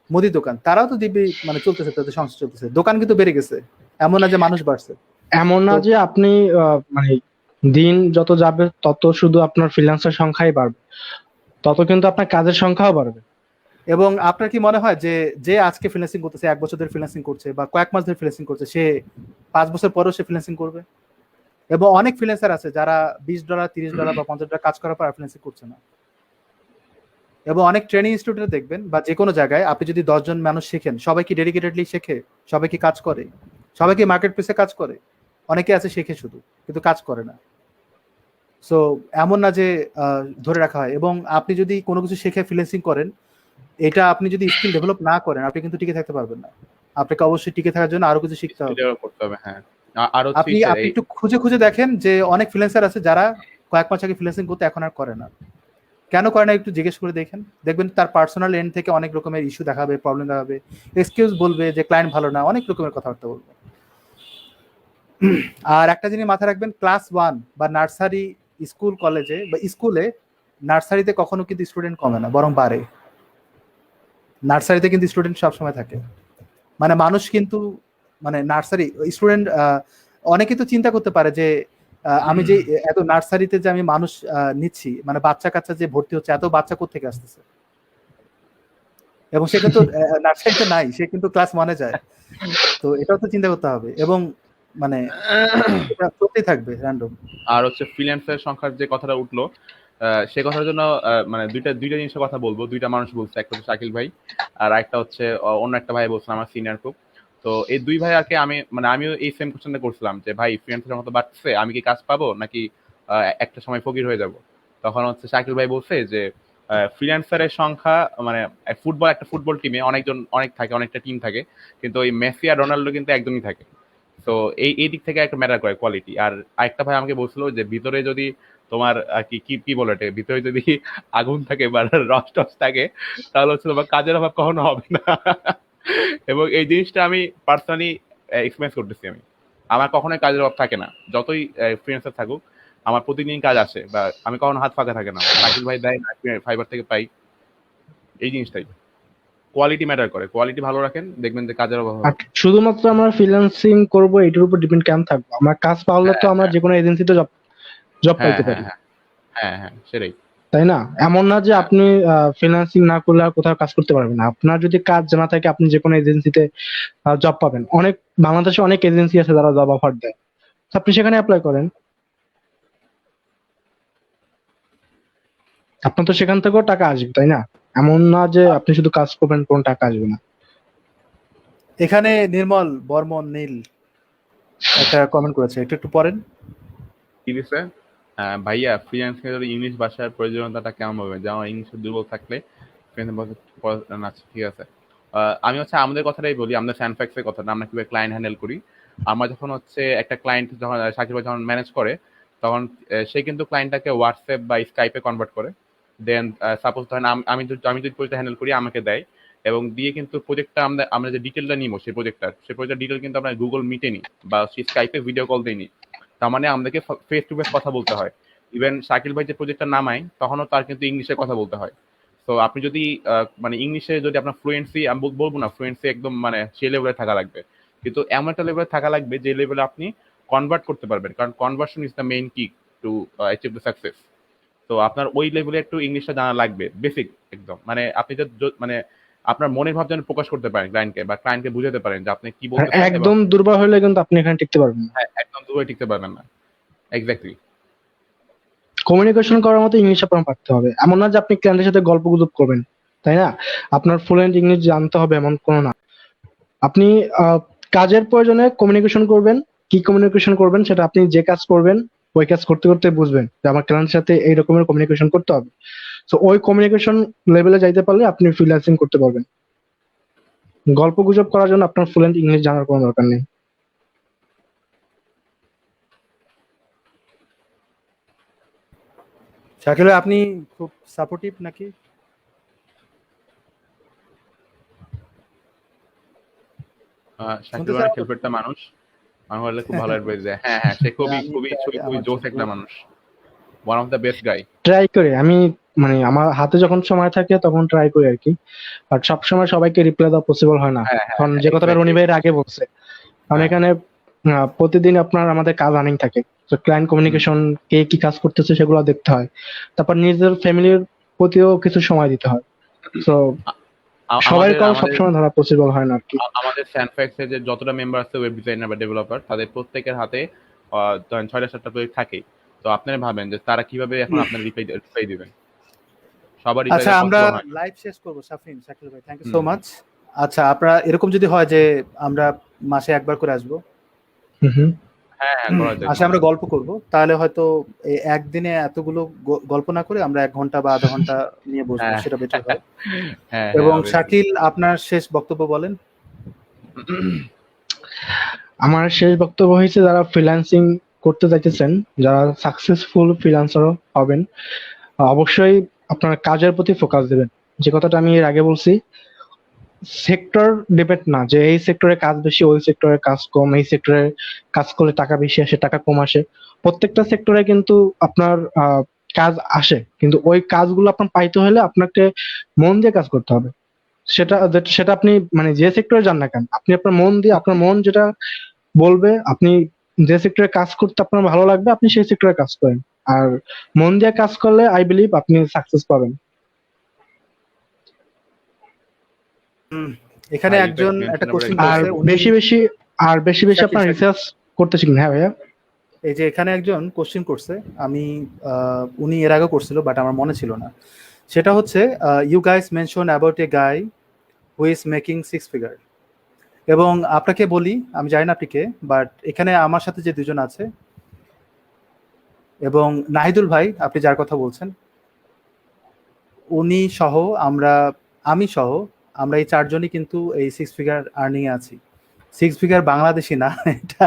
মুদি দোকান, তারাও তো দিব্যি মানে চলতেছে, তাদের সংসার চলতেছে, দোকান কিন্তু বেড়ে গেছে, এমন না যে মানুষ বাড়ছে। এমন না তো যে আপনি মানে দিন যত যাবে তত শুধু আপনার ফ্রিল্যান্সার সংখ্যাই বাড়বে, তত কিন্তু আপনার কাজের সংখ্যাও বাড়বে। এবং আপনার কি মনে হয় যে যে আজকে ফ্রিল্যান্সিং করতেছে, 1 বছর ধরে ফ্রিল্যান্সিং করছে বা কয়েক মাস ধরে ফ্রিল্যান্সিং করছে, সে 5 বছর পরেও সে ফ্রিল্যান্সিং করবে? এবং অনেক ফ্রিল্যান্সার আছে যারা $20, $30 বা $50 কাজ করার পর আর ফ্রিল্যান্সিং করছে না। এবং অনেক ট্রেনিং ইনস্টিটিউটে দেখবেন বা যে কোনো জায়গায় আপনি যদি 10 জন মানুষ শেখেন, সবাই কি ডেডিকেটেডলি শেখে? সবাই কি কাজ করে? সবাই কি মার্কেট প্লেসে কাজ করে? অনেকে আছে শেখে শুধু, কিন্তু কাজ করে না। সো এমন না যে ধরে রাখা হয়। এবং আপনি যদি কোনো কিছু শিখে ফ্রিল্যান্সিং করেন, এটা আপনি যদি স্কিল ডেভেলপ না করেন, আপনি কিন্তু টিকে থাকতে পারবেন না। আপনাকে অবশ্যই টিকে থাকার জন্য আরো কিছু শিখতে হবে। ডেভেলপ করতে হবে, হ্যাঁ। আর হচ্ছে আপনি আপনি একটু খুঁজে খুঁজে দেখেন যে অনেক ফ্রিল্যান্সার আছে যারা কয়েক মাস আগে ফ্রিল্যান্সিং করতে, এখন আর করে না। কেন করে না একটু জিজ্ঞেস করে দেখেন, দেখবেন তার পার্সোনাল এন্ড থেকে অনেক রকমের ইস্যু দেখাবে, প্রবলেম দেখাবে, এক্সকিউজ বলবে যে ক্লায়েন্ট ভালো না, অনেক রকমের কথাবার্তা বলবে। আর একটা জিনিস মাথায় রাখবেন, ক্লাস 1 বা নার্সারি, স্কুল কলেজে বা স্কুলে, নার্সারিতে কখনো কিন্তু স্টুডেন্ট কমে না, বরং বাড়ে। নার্সারিতে কিন্তু স্টুডেন্ট সবসময় থাকে, মানে মানুষ কিন্তু মানে নার্সারি স্টুডেন্ট, অনেকে তো চিন্তা করতে পারে যে আমি যে এত নার্সারিতে যে আমি মানুষ নিচ্ছি, মানে বাচ্চা কাচ্চা যে ভর্তি হচ্ছে, এত বাচ্চা কোত্থেকে আসতেছে, এবং সে কিন্তু নার্সারিতে নাই, সে কিন্তু ক্লাস 1-এ যায়। তো এটাও তো চিন্তা করতে হবে, এবং মানে এটা চলতেই থাকবে র্যান্ডম। আর হচ্ছে ফ্রিল্যান্সারের সংখ্যার যে কথাটা উঠলো, সে কথার জন্য মানে দুইটা জিনিসের কথা বলবো। দুইটা মানুষ বলছে, একটা হচ্ছে শাকিল ভাই, আর একটা হচ্ছে অন্য একটা ভাই বলছে, আমার সিনিয়র খুব। তো এই দুই ভাই আগে আমিও এই সেম কোশ্চেনটা করছিলাম যে ভাই ফ্রিল্যান্সারের মতো বাড়ছে, আমি কি কাজ পাবো নাকি একটা সময় ফকির হয়ে যাব? তখন হচ্ছে শাকিল ভাই বলছে যে ফ্রিল্যান্সারের সংখ্যা মানে একটা ফুটবল টিমে অনেক থাকে, অনেকটা টিম থাকে, কিন্তু ওই মেসি আর রোনাল্ডো কিন্তু একদমই থাকে। তো এই দিক থেকে একটা ম্যাটার করে কোয়ালিটি। আর আরেকটা ভাই আমাকে বলছিল যে ভিতরে যদি তোমার কি কি কি বলে এটা, ভিতরে যদি আগুন থাকে বা রস টস থাকে, তাহলে হচ্ছে তোমার কাজের অভাব কখনো হবে না। এবং এই জিনিসটা আমি পার্সোনালি এক্সপিরিয়েন্স করতেছি। আমার কখনোই কাজের অভাব থাকে না, যতই ফ্রিল্যান্সার থাকুক, আমার প্রতিদিন কাজ আসে, বা আমি কখনো হাত ফাঁকা থাকে না। শাকিল ভাই দেয়, ফাইবার থেকে পাই, এই জিনিসটাই। কোয়ালিটি ম্যাটার করে, কোয়ালিটি ভালো রাখেন, দেখবেন যে কাজের অভাব হবে আর না। শুধুমাত্র আমরা ফ্রিল্যান্সিং করব এটার উপর ডিপেন্ড কেন থাকবো? আমরা কাজ পাওয়ালে তো আমরা যে কোনো এজেন্সিতে জব জব হ্যাঁ পাইতে হ্যাঁ পারি, হ্যাঁ হ্যাঁ হ্যাঁ সেটাই। তাই না? এমন না যে হ্যাঁ আপনি ফ্রিল্যান্সিং না করলে আর কোথাও কাজ করতে পারবেন না। আপনার যদি কাজ জানা থাকে আপনি যে কোনো এজেন্সিতে জব পাবেন। বাংলাদেশে অনেক এজেন্সি আছে যারা জব অফার দেয়, তো আপনি সেখানে অ্যাপ্লাই করেন, আপনার তো সেখান থেকেও টাকা আসবে, তাই না? এমন না যে আপনি শুধু কাজ করবেন কোনো টাকা আসবে না। এখানে নির্মল বর্মন নীল একটা কমেন্ট করেছে, একটু একটু পড়েন। কি দিছে? ভাইয়া ফ্রিল্যান্সিং এর ইংলিশ ভাষার প্রয়োজনীয়তাটা কেমন হবে? যেমন ইংলিশে দুর্বল থাকলে আচ্ছা ঠিক আছে। আমি হচ্ছে আমাদের কথাটাই বলি, আমাদের স্যানফ্যাক্স এর কথাটা, আমরা কিভাবে ক্লায়েন্ট হ্যান্ডেল করি। আমরা যখন হচ্ছে একটা ক্লায়েন্ট যখন সাকিব ভাই যখন ম্যানেজ করে, তখন সে কিন্তু ক্লায়েন্টটাকে হোয়াটসঅ্যাপ বা স্কাইপে কনভার্ট করে। দেন সাপোজ ধরেন আমি যদি প্রজেক্টটা হ্যান্ডেল করি, আমাকে দেয়, এবং দিয়ে কিন্তু প্রজেক্টটা আমরা যে ডিটেলটা নিব সেই প্রজেক্টের ডিটেল কিন্তু আমরা গুগল মিটে নিই, বা স্কাইপে ভিডিও কল দিয়ে নিই। তার মানে আমাদেরকে ফেস টু ফেস কথা বলতে হয়। ইভেন শাকিল ভাই যে প্রজেক্টটা নামায়, তখনও তার কিন্তু ইংলিশে কথা বলতে হয়। তো আপনি যদি মানে ইংলিশে যদি আপনার ফ্লুয়েন্সি, আমি বলবো না ফ্লুয়েন্সি একদম মানে সেই লেভেলে থাকা লাগবে, কিন্তু এমন একটা লেভেলে থাকা লাগবে যে লেভেলে আপনি কনভার্ট করতে পারবেন, কারণ কনভার্সন ইজ দ্য মেইন কি টু অ্যাচিভ দ্য সাকসেস। তো আপনার ওই লেভেলে একটু ইংলিশটা জানা লাগবে, বেসিক একদম। মানে আপনি মানে আপনার মনের ভাব যেন প্রকাশ করতে পারেন ক্লায়েন্টকে, বা ক্লায়েন্টকে বুঝাতে পারেন যে আপনি কি আর বলতে চান, এবং একদম দুর্বল হলে কিন্তু আপনি এখানে টিকতে পারবেন না। হ্যাঁ, একদম দূরে টিকতে পারবেন না। এক্স্যাক্টলি। কমিউনিকেশন করার মতো ইংলিশ আপনার পারতে হবে, এমন না যে আপনি ক্লায়েন্টের সাথে গল্প গুজব করবেন, তাই না? আপনার ফ্লুয়েন্ট ইংলিশ জানতে হবে এমন কোনো না। আপনি কাজের প্রয়োজনে কমিউনিকেশন করবেন, কি কমিউনিকেশন করবেন সেটা আপনি যে কাজ করবেন ওই কাজ করতে করতে বুঝবেন যে আমার ক্লায়েন্টের সাথে এই রকমের কমিউনিকেশন করতে হবে। তো ওই কমিউনিকেশন লেভেলে যাইতে পারলে আপনি ফ্রিল্যান্সিং করতে পারবেন। গল্প গুজব করার জন্য আপনার ফ্লুয়েন্ট ইংলিশ জানার কোনো দরকার নেই। শাকিল ভাই, আপনি খুব সাপোর্টিভ নাকি? শাকিল শুনতে অনেক চাও? হেল্প একটা মানুষ, আমার হলে খুব ভালো অ্যাডভাইস দেয়। হ্যাঁ হ্যাঁ, সে খুবই আমি খুবই চাই খুবই খুবই আমার জোস একটা মানুষ, one of the best guy. Try করি আমি, মানে আমার হাতে যখন সময় থাকে তখন ট্রাই করি আর কি। বাট সবসময় সবাইকে রিপ্লাই দেওয়া পসিবল হয় না। হ্যাঁ হ্যাঁ কারণ হ্যাঁ, যে কথাটা রনি এক্স্যাক্টলি। ভাইয়ের আগে বলছে, কারণ হ্যাঁ। এখানে প্রতিদিন আপনার আমাদের কাজ রানিং থাকে, তো ক্লায়েন্ট হুম। কমিউনিকেশন কে কি কাজ করতেছে সেগুলো দেখতে হয়, তারপর নিজের ফ্যামিলির প্রতিও কিছু সময় দিতে হয়। তো সবাই আমাদের কল আমাদের সবসময় ধরা পসিবল হয় না আর কি। আমাদের স্যানফ্যাক্সে যে যতটা মেম্বার আছে, ওয়েব ডিজাইনার বা ডেভেলপার, তাদের প্রত্যেকের হাতে ধরেন 6টা 7টা প্রজেক্ট থাকেই। তো আপনারা ভাবেন যে তারা কিভাবে এখন আপনার রিপ্লাই দিবেন, সবার রিপ্লাই আচ্ছা, দেওয়া আমরা পসিবল হয় না। লাইভ শেষ করবো। শাকিল ভাই, thank you so hmm. Much. আচ্ছা, আপনারা এরকম যদি হয় যে আমরা মাসে একবার করে আসবো, হুম। হ্যাঁ হ্যাঁ, করা যায়, আসে আমরা গল্প করব, তাহলে হয়তো এই একদিনে এতগুলো গল্প না করে আমরা 1 ঘন্টা বা আধা ঘন্টা নিয়ে বসবো, হ্যাঁ সেটা বেটার হয়। হ্যাঁ এবং হ্যাঁ, শাকিল, আপনার শেষ বক্তব্য বলেন। আমার শেষ বক্তব্য হয়েছে, যারা ফ্রিল্যান্সিং করতে চাইতেছেন, যারা সাকসেসফুল ফ্রিল্যান্সার হবেন, অবশ্যই আপনার কাজের প্রতি ফোকাস দিবেন। যে কথাটা আমি এর আগে বলছি, সেক্টর ডিপেন্ড না যে এই সেক্টরে কাজ বেশি ওই সেক্টরে কাজ কম, এই সেক্টরে কাজ করলে টাকা বেশি আসে টাকা কম আসে। প্রত্যেকটা সেক্টরে কিন্তু আপনার কাজ আসে, কিন্তু ওই কাজগুলো আপনার পাইতে হলে আপনাকে মন দিয়ে কাজ করতে হবে। সেটা আপনি মানে যে সেক্টরে যান না কেন, আপনি আপনার মন দিয়ে, আপনার মন যেটা বলবে, আপনি যে সেক্টরে কাজ করতে আপনার ভালো লাগবে আপনি সেই সেক্টরে কাজ করেন। আর মন দিয়ে কাজ করলে আই বিলিভ আপনি সাকসেস পাবেন। এখানে ভাই, একজন mention একটা করে কোশ্চেন একটা আর করছে, উনি বেশি বেশি শাকিল, আপনার শাকিল, রিসার্চ করতে শিখুন। হ্যাঁ ভাইয়া। এই যে এখানে একজন কোশ্চেন করছে, আমি উনি এর আগে করছিল বাট আমার মনে ছিল না। সেটা হচ্ছে, you guys mention about a guy who is making 6 figure. এবং আপনাকে বলি, আমি জানি না আপনি কে, বাট এখানে আমার সাথে যে দুজন আছে এবং নাহিদুল ভাই, আপনি যার কথা বলছেন, উনি সহ আমি সহ আমরা এই 4জনই কিন্তু এই 6 ফিগার আর্নিং এ আছি। 6 ফিগার বাংলাদেশি না, এটা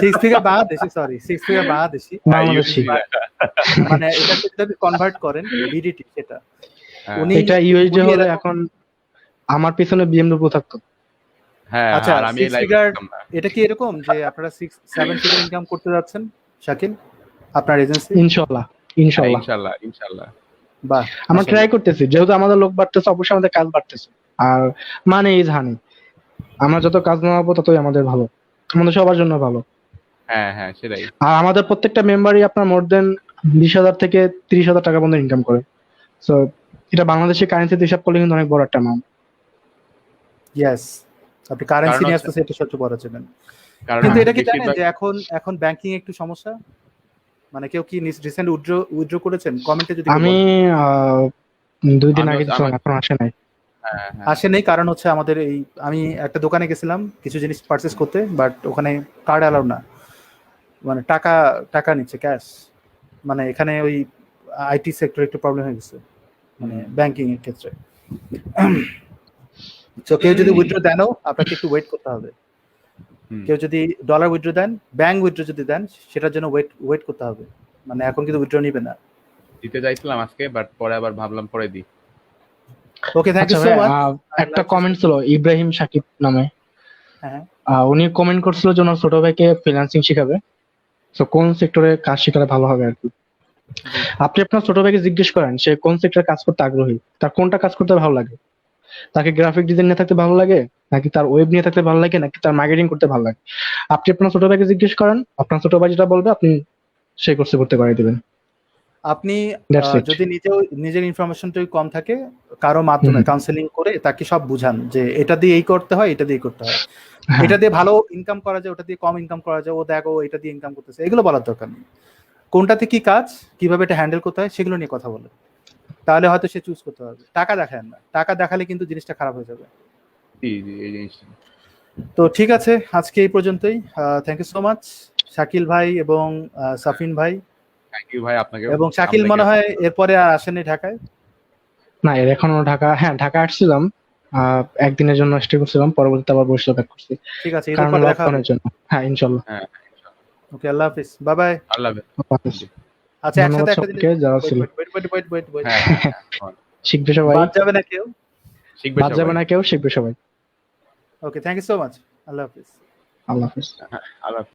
6 figure Bangladeshi, sorry, 6 figure Bangladeshi. হ্যাঁ, বাংলাদেশি। USD মানে এটাকে যদি কনভার্ট করেন বিডিটি, সেটা হ্যাঁ উনি এটা ইউএসডি উনি হলে এরকম। এখন আমার পিছনে বিএমডব্লিউ থাকতো। হ্যাঁ, আচ্ছা, আর আমি 6 লাইভ ফিগার, করতাম না। এটা কি এরকম যে আপনারা 7 ফিগার ইনকাম করতে যাচ্ছেন শাকিল, আপনার এজেন্সি? ইনশাল্লাহ হ্যাঁ, ইনশাল্লাহ ইনশাল্লাহ ইনশাল্লাহ। বাহ, আমরা ট্রাই মাশাআল্লাহ। করতেছি, যেহেতু আমাদের লোক বাড়তেছে অবশ্যই আমাদের কাজ বাড়তেছে। আর মানে ইজ হানি, আমরা যত কাজ নামাবো ততই আমাদের ভালো, আমাদের সবার জন্য ভালো। হ্যাঁ হ্যাঁ, সেটাই। আর আমাদের প্রত্যেকটা মেম্বারই আপনার মোর দেন 20,000 থেকে 30,000 টাকা পর্যন্ত ইনকাম করে। সো এটা বাংলাদেশি কারেন্সিতে হিসাব করলে কিন্তু অনেক বড় একটা অ্যামাউন্ট। ইয়েস, আপনি কারেন্সি কারণ নিয়ে হচ্ছে, আসতেছে, এটা সহ্য করা যাবে না। কারণ কিন্তু হ্যাঁ। এটা কি জানেন বেশিরভাগ যে এখন ব্যাংকিং একটু সমস্যা, মানে কেউ কি রিসেন্ট উইথড্র করেছেন? কমেন্টে যদি কেউ আমি বলেন। 2 দিন আমি আগে দিছিলাম, এখন আসে নাই। হ্যাঁ হ্যাঁ আসে নেই, কারণ হচ্ছে আমাদের এই, আমি একটা দোকানে গেছিলাম কিছু জিনিস পারচেস করতে, বাট ওখানে কার্ড অ্যালাউ না, মানে টাকা টাকা নিচ্ছে ক্যাশ। মানে এখানে ওই আইটি সেক্টর একটু প্রবলেম হয়ে গেছে, মানে ব্যাংকিং এর ক্ষেত্রে। তো কেউ যদি উইথড্র দেনও, আপনাকে একটু ওয়েট করতে হবে। হুম। কেউ যদি ডলার উইথড্র দেন, ব্যাংক উইথড্র যদি দেন, সেটার জন্য ওয়েট করতে হবে। মানে এখন কিন্তু উইথড্র নিবে না। দিতে চাইছিলাম আজকে, বাট পরে আবার ভাবলাম পরে দিই। ওকে, থ্যাংক আচ্ছা ইউ সো ভাই, মাচ। একটা কমেন্ট ছিল ইব্রাহিম সাকিব নামে। হ্যাঁ, উনি কমেন্ট করছিল যে ওনার ছোট ভাইকে ফ্রিল্যান্সিং শিখাবে, তো কোন সেক্টরে কাজ শিখালে ভালো হবে আর কি। আপনি আপনার ছোট ভাইকে জিজ্ঞেস করেন সে কোন সেক্টরে কাজ করতে আগ্রহী, তার কোনটা কাজ করতে ভালো লাগে, তাকে গ্রাফিক ডিজাইন নিয়ে থাকতে ভালো লাগে, নাকি তার ওয়েব নিয়ে থাকতে ভালো লাগে, নাকি তার মার্কেটিং করতে ভালো লাগে। আপনি আপনার ছোট ভাইকে জিজ্ঞেস করেন, আপনার ছোট ভাই যেটা বলবে আপনি সেই কোর্সে করতে পাঠিয়ে দিবেন। আপনি That's it. যদি নিজের ইনফরমেশনটাই কম থাকে, কারো মাধ্যমে কাউন্সেলিং করে তাকে সব বুঝান যে এটা দিয়ে এই করতে হয়, এটা দিয়ে করতে হয়, হ্যাঁ, এটা দিয়ে ভালো ইনকাম করা যায়, ওটা দিয়ে কম ইনকাম করা যায়, ও দেখো এটা দিয়ে ইনকাম করতেছে, এগুলো বলার দরকার নেই। কোনটাতে কি কাজ, কিভাবে এটা হ্যান্ডেল করতে হয় সেগুলো নিয়ে কথা বলে, তাহলে হয়তো সে চুজ করতে পারবে। টাকা দেখায় না, টাকা দেখালে কিন্তু জিনিসটা খারাপ হয়ে যাবে। জি জি, এই জিনিসটা। তো ঠিক আছে, আজকে এই পর্যন্তই। Thank you so much Shakil ভাই এবং সাফিন ভাই। থ্যাংক ইউ ভাই আপনাকে। এবং শাকিল মনে হয় এরপরে আর আসেনি ঢাকায়? না এর এখনো ঢাকা আসছিলাম, একদিনের জন্য স্টে করছিলাম, পরবর্তীতে আবার বরিশাল ব্যাক করছি ঠিক আছে, ঈদের কারণ পরে দেখা হবে। লকডাউনের জন্য। হ্যাঁ ইনশাল্লাহ। হ্যাঁ, ওকে, আল্লাহ হাফিজ, বাই বাই। আল্লাহ হাফেজ। আচ্ছা, ধন্যবাদ একসাথে একটা সবাইকে যারা ছিল। জিনিস হ্যাঁ, শিখবে সবাই, বাদ যাবে না কেউ। শিখবে বাদ যাবে সবাই। না কেউ, শিখবে সবাই। ওকে, থ্যাংক ইউ সো মাচ, আল্লাহ হাফিজ। আল্লাহ হাফিজ। আল্লাহ হাফেজ।